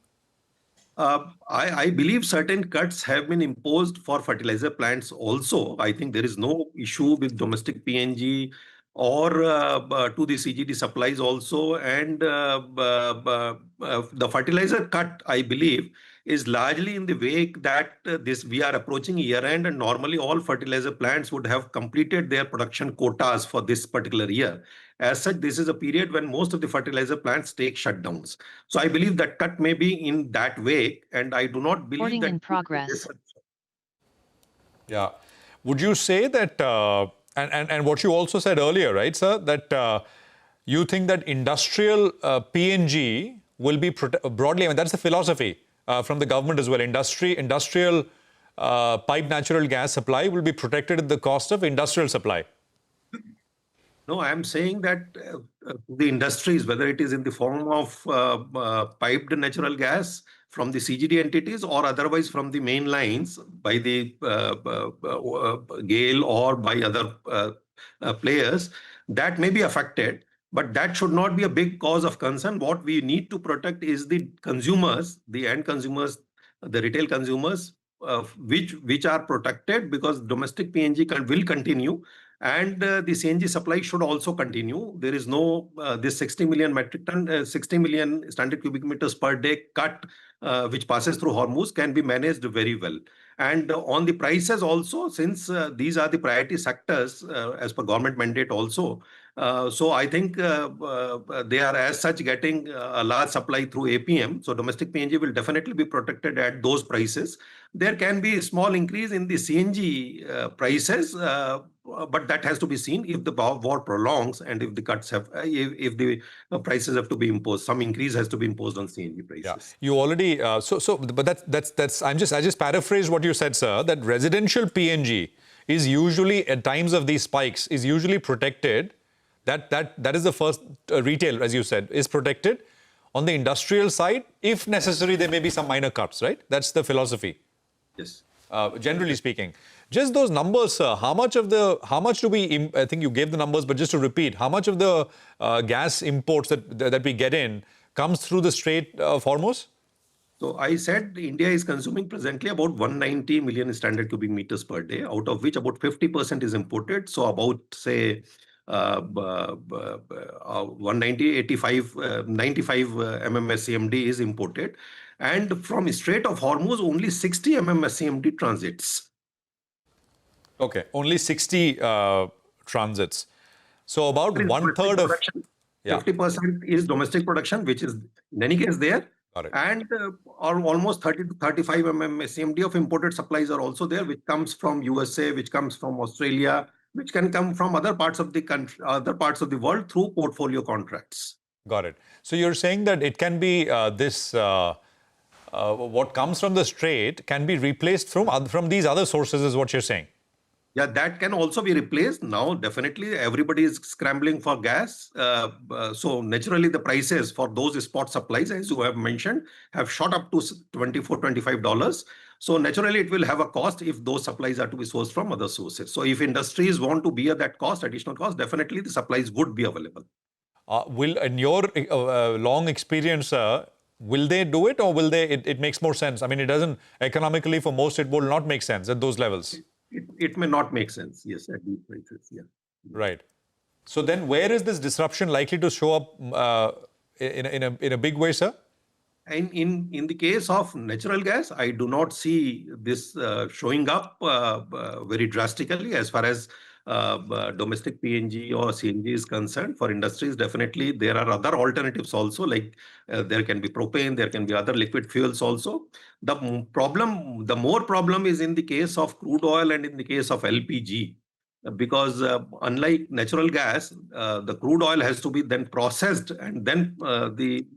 Speaker 6: I believe certain cuts have been imposed for fertilizer plants also. I think there is no issue with domestic PNG or to the CGD supplies also. And the fertilizer cut, I believe, is largely in the wake that we are approaching year end, and normally all fertilizer plants would have completed their production quotas for this particular year. As such, this is a period when most of the fertilizer plants take shutdowns. So I believe that cut may be in that way, and I do not believe
Speaker 7: Recording
Speaker 6: that
Speaker 7: in progress.
Speaker 1: Yeah. Would you say that, and what you also said earlier, right, sir, that you think that industrial PNG will be broadly, I mean, that's the philosophy from the government as well. Industrial piped natural gas supply will be protected at the cost of industrial supply.
Speaker 6: No, I am saying that the industries, whether it is in the form of piped natural gas from the CGD entities or otherwise from the main lines by the GAIL or by other players, that may be affected. But that should not be a big cause of concern. What we need to protect is the consumers, the end consumers, the retail consumers, which are protected because domestic PNG will continue. And the CNG supply should also continue. There is no this 60 million metric ton, 60 million standard cubic meters per day cut, which passes through Hormuz, can be managed very well. And on the prices also, since these are the priority sectors as per government mandate also, So I think they are as such getting a large supply through APM. So domestic PNG will definitely be protected at those prices. There can be a small increase in the CNG prices, but that has to be seen if the war prolongs and if the cuts have, if the prices have to be imposed. Some increase has to be imposed on CNG prices.
Speaker 1: Yeah, you already but that's I just paraphrased what you said, sir. That residential PNG is usually at times of these spikes is usually protected. That is the first retail, as you said, is protected. On the industrial side, if necessary, there may be some minor cuts, right? That's the philosophy.
Speaker 6: Yes.
Speaker 1: Generally speaking, just those numbers, sir. How much do we? I think you gave the numbers, but just to repeat, how much of the gas imports that we get in comes through the Strait of Hormuz?
Speaker 6: So I said India is consuming presently about 190 million standard cubic meters per day, out of which about 50% is imported. So about, say, 190, 85, 95 MMSCMD is imported. And from Strait of Hormuz, only 60 MMSCMD transits.
Speaker 1: Okay, only 60 transits. So about one third of
Speaker 6: production.
Speaker 1: Yeah.
Speaker 6: 50% is domestic production, which is in any case there.
Speaker 1: Got it.
Speaker 6: And almost 30 to 35 SCMD of imported supplies are also there, which comes from USA, which comes from Australia, which can come from other parts of the country, other parts of the world through portfolio contracts.
Speaker 1: Got it. So you're saying that it can be what comes from the Strait can be replaced from these other sources, is what you're saying?
Speaker 6: Yeah, that can also be replaced. Now, definitely, everybody is scrambling for gas. So naturally, the prices for those spot supplies, as you have mentioned, have shot up to $24, $25. So naturally, it will have a cost if those supplies are to be sourced from other sources. So if industries want to bear that cost, additional cost, definitely the supplies would be available.
Speaker 1: In your long experience, will they do it, or will they? It makes more sense. I mean, it doesn't economically for most. It will not make sense at those levels.
Speaker 6: It may not make sense, yes, at these prices, yeah.
Speaker 1: Right. So then where is this disruption likely to show up in a big way, sir?
Speaker 6: And in the case of natural gas, I do not see this showing up very drastically as far as domestic PNG or CNG is concerned. For industries, definitely there are other alternatives also, like there can be propane, there can be other liquid fuels also. The more problem is in the case of crude oil and in the case of LPG. Because unlike natural gas, the crude oil has to be then processed and then the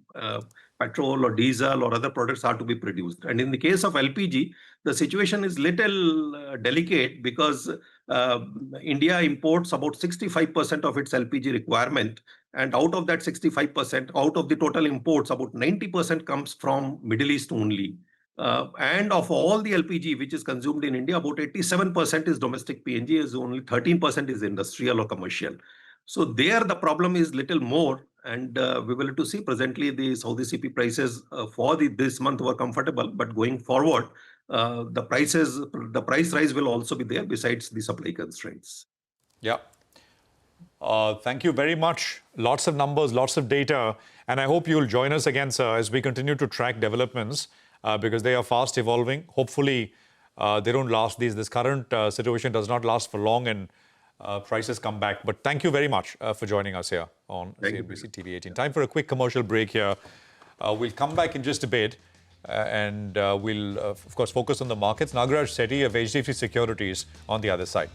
Speaker 6: petrol or diesel or other products are to be produced. And in the case of LPG, the situation is little delicate because India imports about 65% of its LPG requirement. And out of that 65%, out of the total imports, about 90% comes from Middle East only. And of all the LPG which is consumed in India, about 87% is domestic PNG, is only 13% is industrial or commercial. So there the problem is little more, and we will have to see. Presently the Saudi CP prices for this month were comfortable, but going forward, the price rise will also be there besides the supply constraints.
Speaker 1: Yeah. Thank you very much. Lots of numbers, lots of data, and I hope you'll join us again, sir, as we continue to track developments because they are fast evolving. Hopefully, they don't last. This current situation does not last for long, and prices come back. But thank you very much for joining us here on CNBC TV18. Time for a quick commercial break here. We'll come back in just a bit, and we'll, of course, focus on the markets. Nagaraj Sethi of HDFC Securities on the other side.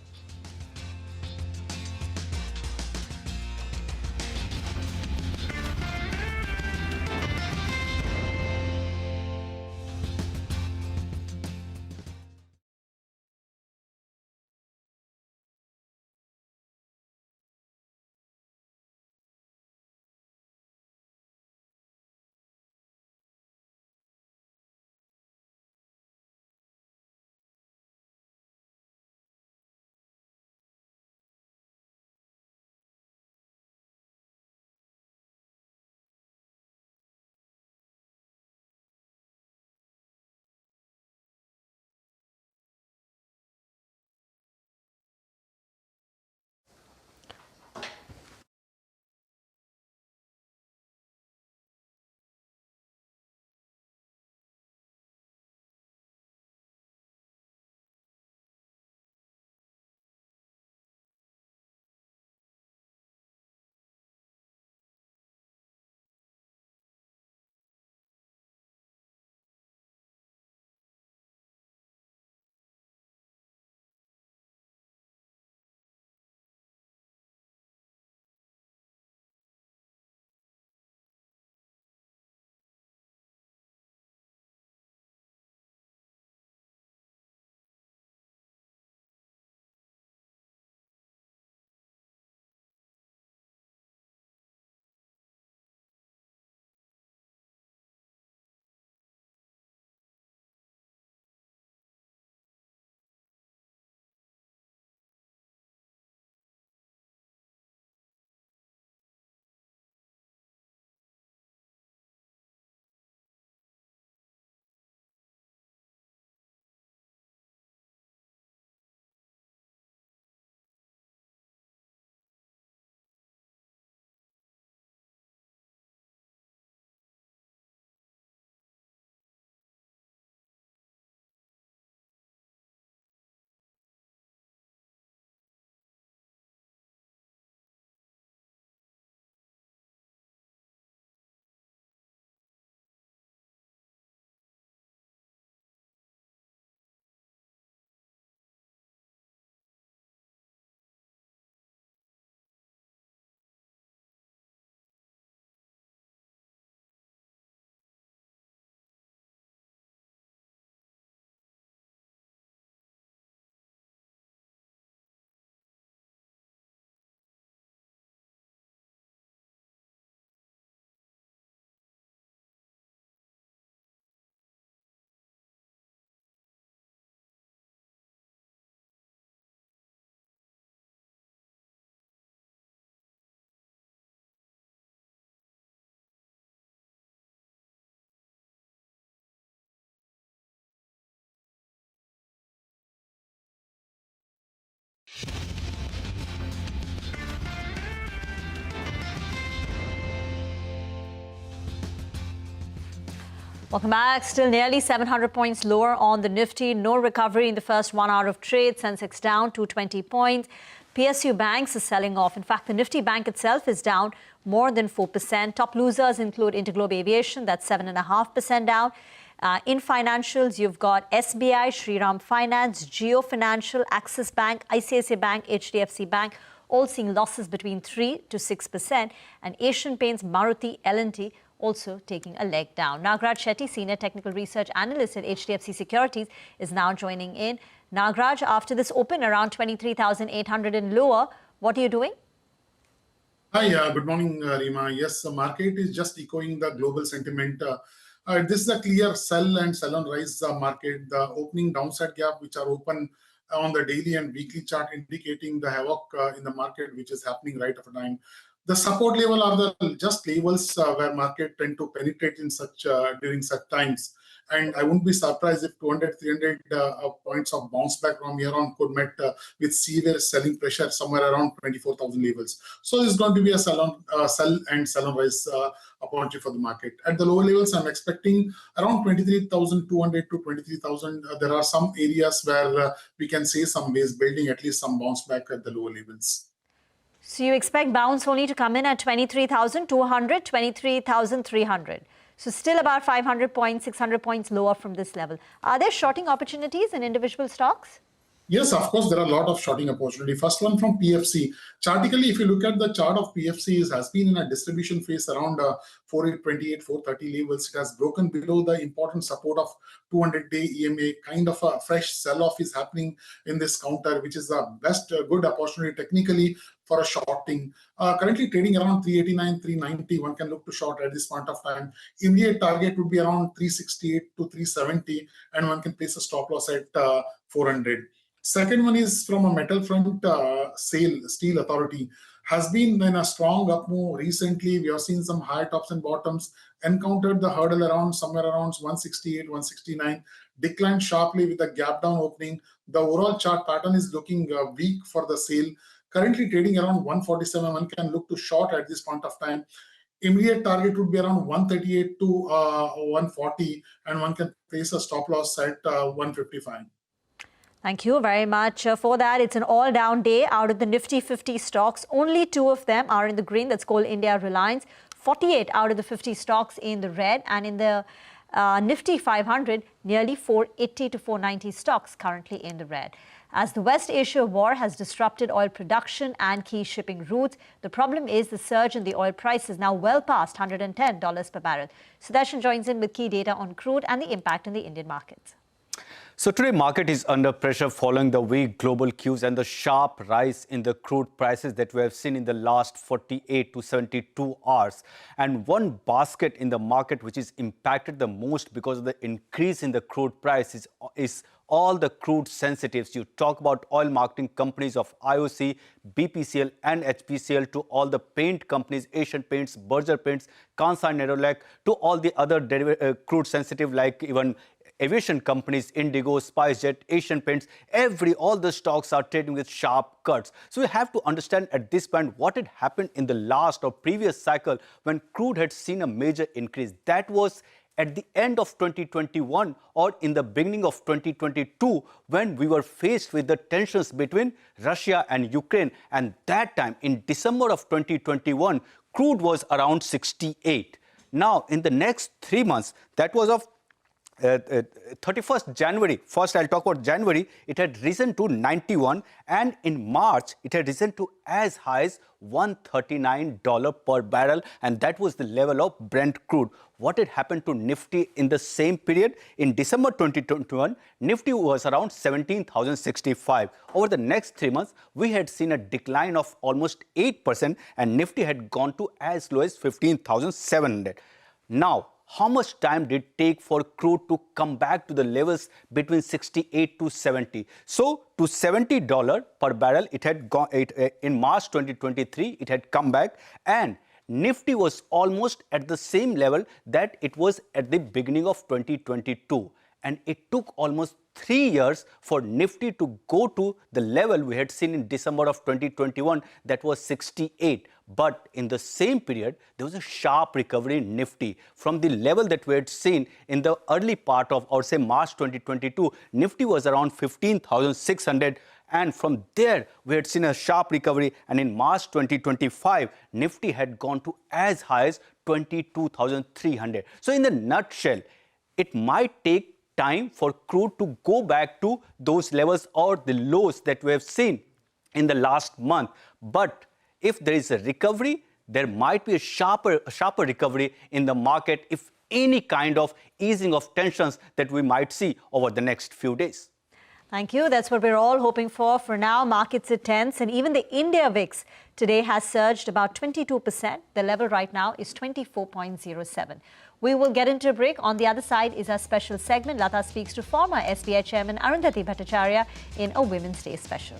Speaker 2: Welcome back. Still nearly 700 points lower on the Nifty. No recovery in the first 1 hour of trade. Sensex down 220 points. PSU banks are selling off. In fact, the Nifty Bank itself is down more than 4%. Top losers include Interglobe Aviation, that's 7.5% down. In financials, you've got SBI, Shriram Finance, Geo Financial, Axis Bank, ICICI Bank, HDFC Bank, all seeing losses between 3 to 6%. And Asian Paints, Maruti, L&T also taking a leg down. Nagraj Shetty, Senior Technical Research Analyst at HDFC Securities, is now joining in. Nagraj, after this open around 23,800 and lower, what are you doing?
Speaker 7: Hi, good morning, Rima. Yes, the market is just echoing the global sentiment. This is a clear sell and sell on rise market. The opening downside gap, which are open on the daily and weekly chart, indicating the havoc in the market, which is happening right at a time. The support level are the just levels where market tend to penetrate in such during such times. And I wouldn't be surprised if 200, 300 points of bounce back from here on could met with severe selling pressure somewhere around 24,000 levels. So it's going to be a sell and sell on rise opportunity for the market. At the lower levels, I'm expecting around 23,200 to 23,000. There are some areas where we can see some base building, at least some bounce back at the lower levels.
Speaker 2: So you expect bounce only to come in at 23,200, 23,300. So still about 500 points, 600 points lower from this level. Are there shorting opportunities in individual stocks?
Speaker 7: Yes, of course, there are a lot of shorting opportunity. First one from PFC. Chartically, if you look at the chart of PFC, it has been in a distribution phase around 428, 430 levels. It has broken below the important support of 200-day EMA. Kind of a fresh sell-off is happening in this counter, which is the best good opportunity technically for a shorting. Currently trading around 389, 390. One can look to short at this point of time. Immediate target would be around 368 to 370, and one can place a stop loss at 400. Second one is from a metal front. Steel Authority has been in a strong up move recently. We have seen some higher tops and bottoms, encountered the hurdle around somewhere around 168, 169, declined sharply with a gap down opening. The overall chart pattern is looking weak for the sale. Currently trading around 147. One can look to short at this point of time. Immediate target would be around 138 to 140, and one can place a stop loss at 155.
Speaker 2: Thank you very much for that. It's an all-down day. Out of the Nifty 50 stocks, only 2 of them are in the green. That's Coal India, Reliance. 48 out of the 50 stocks in the red. And in the Nifty 500, nearly 480 to 490 stocks currently in the red. As the West Asia war has disrupted oil production and key shipping routes, the problem is the surge in the oil price is now well past $110 per barrel. Sudarshan joins in with key data on crude and the impact in the Indian markets.
Speaker 8: So today market is under pressure following the weak global cues and the sharp rise in the crude prices that we have seen in the last 48 to 72 hours. And one basket in the market which is impacted the most because of the increase in the crude price is all the crude sensitives. You talk about oil marketing companies of IOC, BPCL and HPCL, to all the paint companies, Asian Paints, Berger Paints, Kansai Nerolac, to all the other crude sensitive like even aviation companies, IndiGo, SpiceJet, Asian Paints, all the stocks are trading with sharp cuts. So we have to understand at this point what had happened in the last or previous cycle when crude had seen a major increase. That was at the end of 2021 or in the beginning of 2022 when we were faced with the tensions between Russia and Ukraine. And that time, in December of 2021, crude was around 68. Now, in the next 3 months, that was of 31st January, first I'll talk about January, it had risen to 91, and in March it had risen to as high as $139 per barrel, and that was the level of Brent crude. What had happened to Nifty in the same period? In December 2021, Nifty was around 17,065. Over the next 3 months, we had seen a decline of almost 8%, and Nifty had gone to as low as 15,700. Now, how much time did it take for crude to come back to the levels between 68 to 70? So to $70 per barrel, it had gone in March 2023, it had come back, and Nifty was almost at the same level that it was at the beginning of 2022. And it took almost 3 years for Nifty to go to the level we had seen in December of 2021, that was 68. But in the same period, there was a sharp recovery in Nifty from the level that we had seen in the early part of, or say, March 2022. Nifty was around 15,600. And from there, we had seen a sharp recovery. And in March 2025, Nifty had gone to as high as 22,300. So in the nutshell, it might take time for crude to go back to those levels or the lows that we have seen in the last month. But if there is a recovery, there might be a sharper recovery in the market if any kind of easing of tensions that we might see over the next few days.
Speaker 2: Thank you. That's what we're all hoping for. For now, markets are tense, and even the India VIX today has surged about 22%. The level right now is 24.07. We will get into a break. On the other side is our special segment. Lata speaks to former SBI Chairman Arundhati Bhattacharya in a Women's Day special.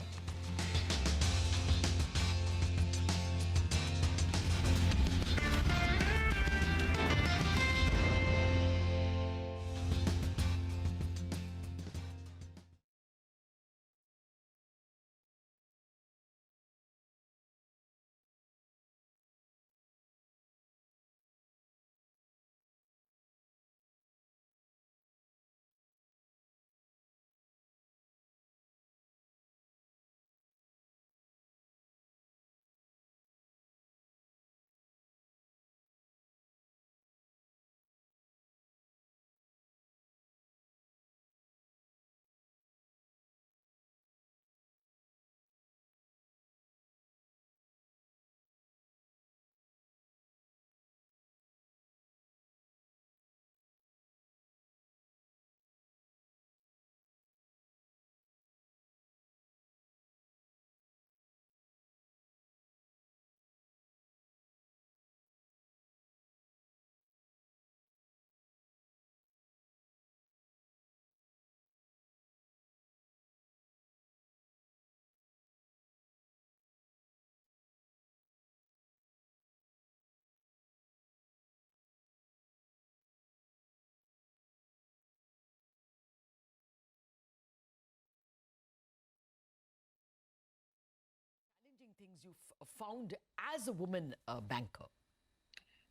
Speaker 9: Things you found as a woman banker?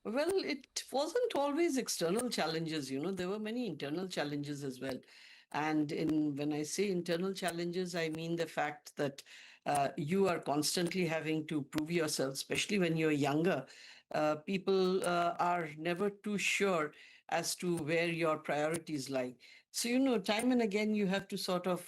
Speaker 10: Well, it wasn't always external challenges, there were many internal challenges as well. And when I say internal challenges, I mean the fact that you are constantly having to prove yourself, especially when you're younger. People are never too sure as to where your priorities lie. So, time and again, you have to sort of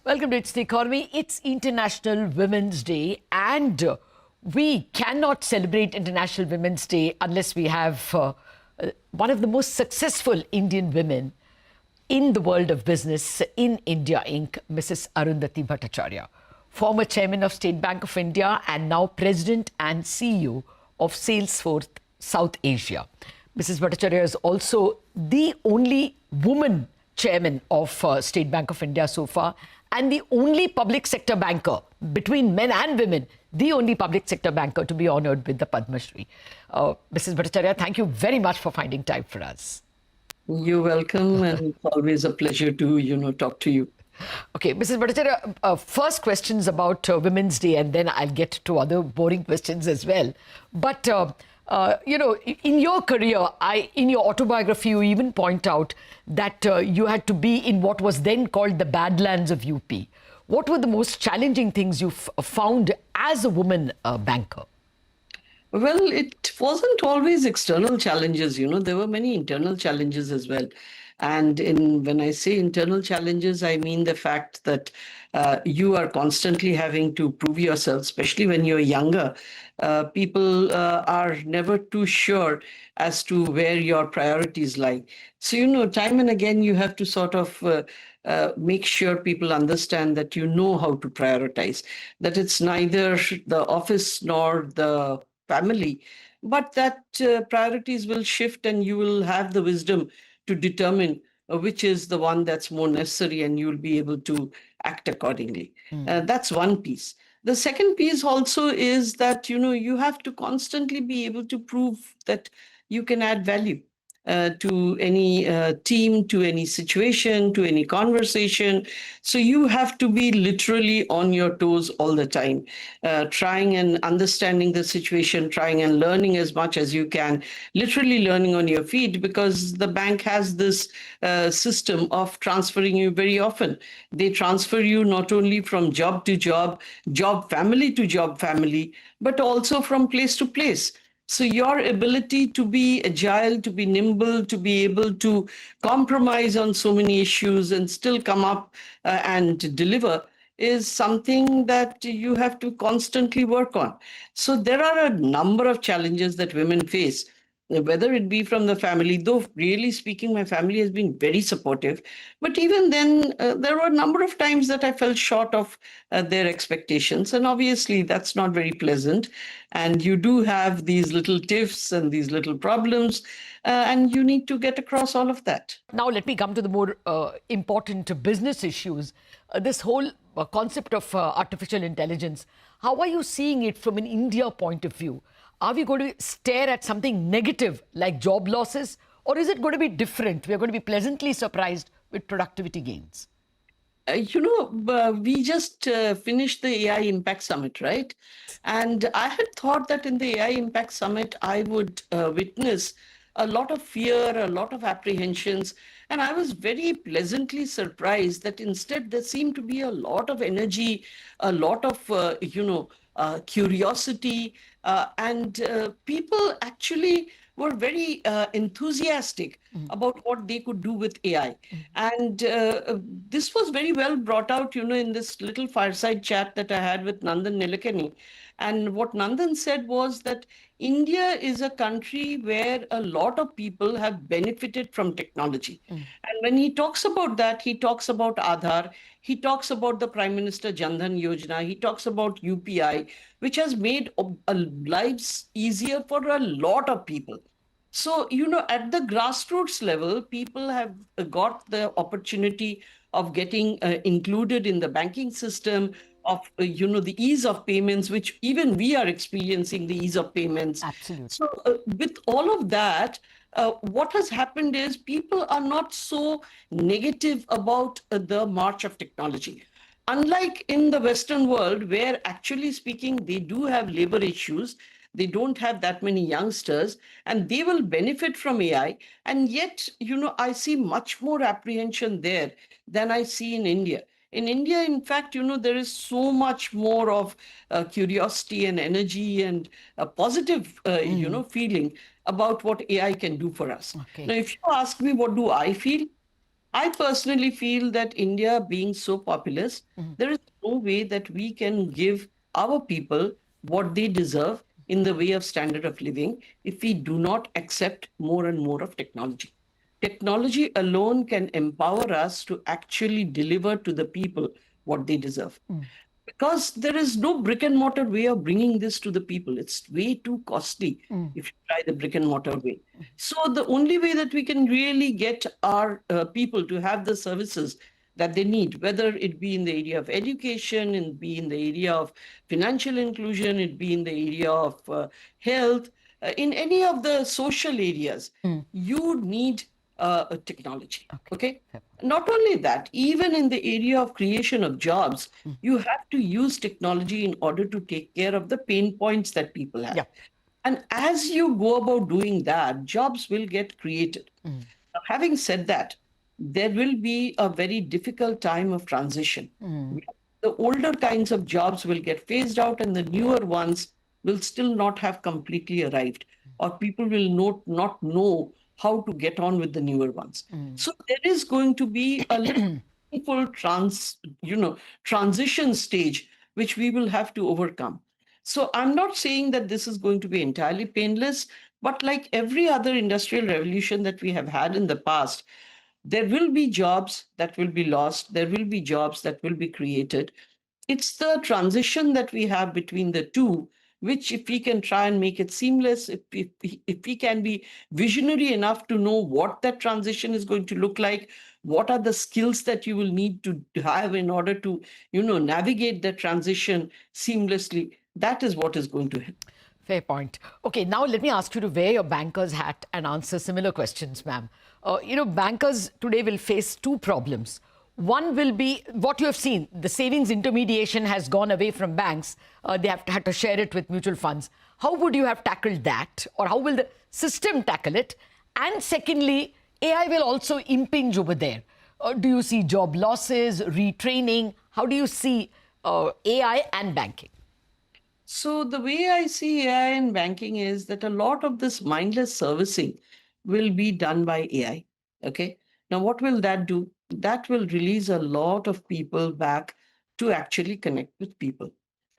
Speaker 9: Welcome to It's the Economy. It's International Women's Day, and we cannot celebrate International Women's Day unless we have one of the most successful Indian women in the world of business in India Inc., Mrs. Arundhati Bhattacharya, former chairman of State Bank of India and now president and CEO of Salesforce South Asia. Mrs. Bhattacharya is also the only woman chairman of State Bank of India so far, and the only public sector banker, between men and women, the only public sector banker to be honored with the Padma Shri. Mrs. Bhattacharya, thank you very much for finding time for us.
Speaker 10: You're welcome, and it's always a pleasure to, talk to you.
Speaker 9: Okay, Mrs. Bhattacharya, first questions about Women's Day, and then I'll get to other boring questions as well. But, in your career, in your autobiography, you even point out that you had to be in what was then called the Badlands of UP. What were the most challenging things you found as a woman banker?
Speaker 10: Well, it wasn't always external challenges, there were many internal challenges as well. And when I say internal challenges, I mean the fact that you are constantly having to prove yourself, especially when you're younger. People are never too sure as to where your priorities lie. So, time and again, you have to sort of make sure people understand that you know how to prioritize, that it's neither the office nor the family, but that priorities will shift and you will have the wisdom to determine which is the one that's more necessary, and you'll be able to act accordingly. That's one piece. The second piece also is that, you have to constantly be able to prove that you can add value to any team, to any situation, to any conversation. So you have to be literally on your toes all the time, trying and understanding the situation, trying and learning as much as you can, literally learning on your feet, because the bank has this system of transferring you very often. They transfer you not only from job to job, job family to job family, but also from place to place. So your ability to be agile, to be nimble, to be able to compromise on so many issues and still come up and deliver is something that you have to constantly work on. So there are a number of challenges that women face, whether it be from the family, though really speaking, my family has been very supportive. But even then, there were a number of times that I fell short of their expectations. And obviously, that's not very pleasant. And you do have these little tiffs and these little problems, and you need to get across all of that.
Speaker 9: Now, let me come to the more important business issues. This whole concept of artificial intelligence, how are you seeing it from an India point of view? Are we going to stare at something negative like job losses, or is it going to be different? We're going to be pleasantly surprised with productivity gains.
Speaker 10: We just finished the AI Impact Summit, right? And I had thought that in the AI Impact Summit, I would witness a lot of fear, a lot of apprehensions. And I was very pleasantly surprised that instead there seemed to be a lot of energy, a lot of, curiosity, and people actually were very enthusiastic about what they could do with AI. And this was very well brought out, in this little fireside chat that I had with Nandan Nilekani. And what Nandan said was that India is a country where a lot of people have benefited from technology. And when he talks about that, he talks about Aadhaar, he talks about the Prime Minister Jan Dhan Yojana, he talks about UPI, which has made lives easier for a lot of people. So, at the grassroots level, people have got the opportunity of getting included in the banking system, of, the ease of payments, which even we are experiencing the ease of payments.
Speaker 9: Absolutely.
Speaker 10: So with all of that, what has happened is people are not so negative about the march of technology. Unlike in the Western world, where actually speaking, they do have labor issues, they don't have that many youngsters, and they will benefit from AI. And yet, I see much more apprehension there than I see in India. In India, in fact, there is so much more of curiosity and energy and a positive, feeling about what AI can do for us.
Speaker 9: Okay.
Speaker 10: Now, if you ask me, what do I feel? I personally feel that India being so populous, there is no way that we can give our people what they deserve in the way of standard of living if we do not accept more and more of technology. Technology alone can empower us to actually deliver to the people what they deserve. Because there is no brick and mortar way of bringing this to the people. It's way too costly if you try the brick and mortar way. So the only way that we can really get our people to have the services that they need, whether it be in the area of education, it be in the area of financial inclusion, it be in the area of health, in any of the social areas, you need a technology. Okay. Not only that, even in the area of creation of jobs, you have to use technology in order to take care of the pain points that people have.
Speaker 9: Yeah.
Speaker 10: And as you go about doing that, jobs will get created. Now, having said that, there will be a very difficult time of transition. The older kinds of jobs will get phased out and the newer ones will still not have completely arrived, or people will not know how to get on with the newer ones. So there is going to be a full transition stage, which we will have to overcome. So I'm not saying that this is going to be entirely painless, but like every other industrial revolution that we have had in the past, there will be jobs that will be lost. There will be jobs that will be created. It's the transition that we have between the two, which if we can try and make it seamless, if we can be visionary enough to know what that transition is going to look like, what are the skills that you will need to have in order to, navigate the transition seamlessly, that is what is going to happen.
Speaker 9: Fair point. Okay, now let me ask you to wear your banker's hat and answer similar questions, ma'am. Bankers today will face two problems. One will be what you have seen. The savings intermediation has gone away from banks. They have had to share it with mutual funds. How would you have tackled that? Or how will the system tackle it? And secondly, AI will also impinge over there. Do you see job losses, retraining? How do you see AI and banking?
Speaker 10: So the way I see AI in banking is that a lot of this mindless servicing will be done by AI. Okay. Now, what will that do? That will release a lot of people back to actually connect with people.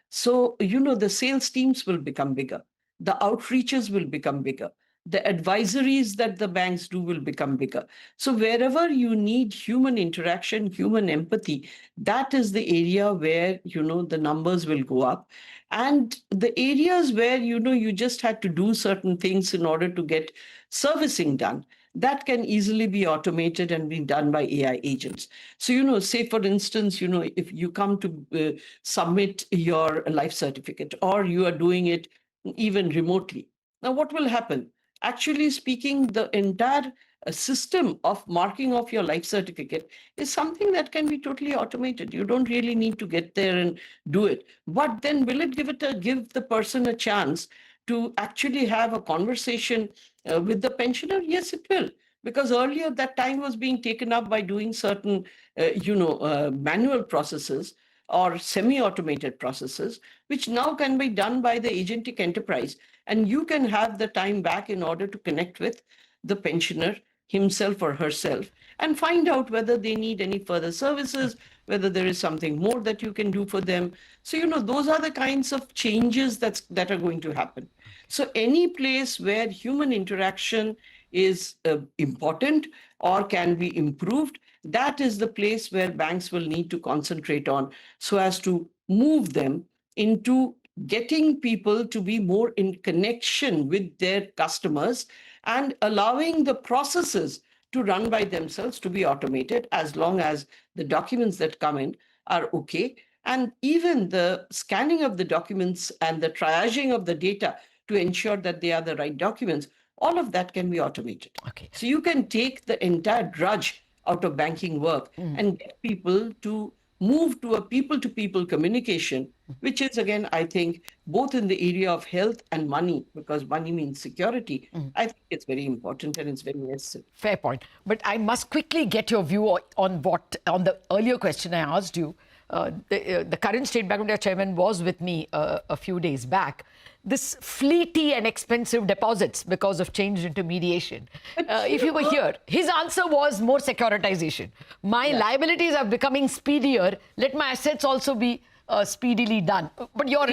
Speaker 10: So, the sales teams will become bigger. The outreaches will become bigger. The advisories that the banks do will become bigger. So wherever you need human interaction, human empathy, that is the area where, the numbers will go up. And the areas where, you just had to do certain things in order to get servicing done, that can easily be automated and be done by AI agents. So, say, for instance, if you come to submit your life certificate or you are doing it even remotely, now what will happen? Actually speaking, the entire system of marking of your life certificate is something that can be totally automated. You don't really need to get there and do it. But then will it give the person a chance to actually have a conversation with the pensioner? Yes, it will. Because earlier that time was being taken up by doing certain, manual processes or semi-automated processes, which now can be done by the agentic enterprise. And you can have the time back in order to connect with the pensioner himself or herself and find out whether they need any further services, whether there is something more that you can do for them. So, those are the kinds of changes that are going to happen. So any place where human interaction is important or can be improved, that is the place where banks will need to concentrate on so as to move them into getting people to be more in connection with their customers and allowing the processes to run by themselves to be automated as long as the documents that come in are okay. And even the scanning of the documents and the triaging of the data to ensure that they are the right documents, all of that can be automated.
Speaker 9: Okay.
Speaker 10: So you can take the entire drudge out of banking work and get people to move to a people-to-people communication, which is, again, I think, both in the area of health and money, because money means security. I think it's very important and it's very necessary.
Speaker 9: Fair point. But I must quickly get your view on the earlier question I asked you. The current State Bank of India chairman was with me a few days back. This fleety and expensive deposits because of changed intermediation. If you were here, his answer was more securitization. My liabilities are becoming speedier. Let my assets also be speedily done. But your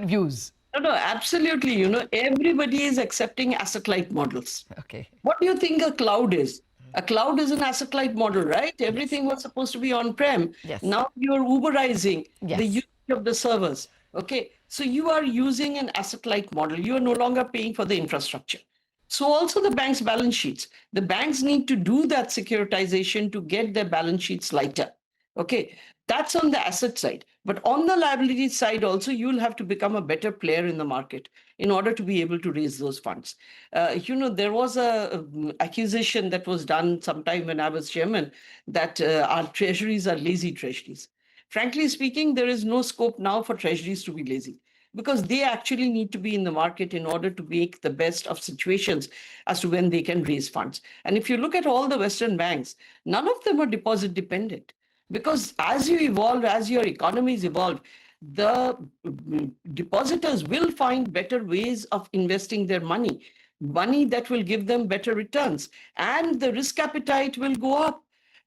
Speaker 9: views?
Speaker 10: No, absolutely. Everybody is accepting asset-light models.
Speaker 9: Okay.
Speaker 10: What do you think a cloud is? A cloud is an asset-light model, right? Everything was supposed to be on-prem.
Speaker 9: Yes.
Speaker 10: Now you're Uberizing the
Speaker 9: Yes.
Speaker 10: use of the servers. Okay. So you are using an asset-light model. You are no longer paying for the infrastructure. So also the bank's balance sheets. The banks need to do that securitization to get their balance sheets lighter. Okay, that's on the asset side. But on the liability side also, you'll have to become a better player in the market in order to be able to raise those funds. There was a accusation that was done sometime when I was chairman that our treasuries are lazy treasuries. Frankly speaking, there is no scope now for treasuries to be lazy, because they actually need to be in the market in order to make the best of situations as to when they can raise funds. And if you look at all the Western banks, none of them are deposit dependent. Because as you evolve, as your economies evolve, the depositors will find better ways of investing their money that will give them better returns, and the risk appetite will go up.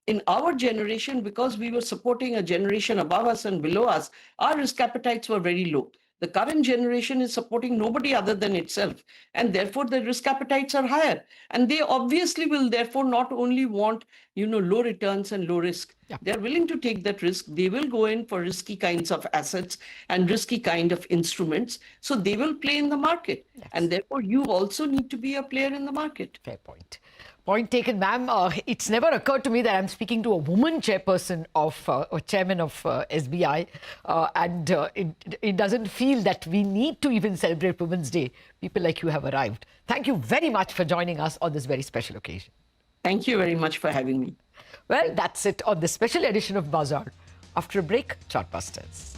Speaker 10: In our generation, because we were supporting a generation above us and below us, our risk appetites were very low. The current generation is supporting nobody other than itself, and therefore the risk appetites are higher. And they obviously will therefore not only want, low returns and low risk.
Speaker 9: Yeah.
Speaker 10: They're willing to take that risk. They will go in for risky kinds of assets and risky kind of instruments. So they will play in the market.
Speaker 9: Yes.
Speaker 10: And therefore you also need to be a player in the market.
Speaker 9: Fair point. Point taken, ma'am. It's never occurred to me that I'm speaking to a woman chairperson or chairman of SBI, and it doesn't feel that we need to even celebrate Women's Day. People like you have arrived. Thank you very much for joining us on this very special occasion.
Speaker 10: Thank you very much for having me.
Speaker 9: Well, that's it on this special edition of Bazaar. After a break, Chartbusters.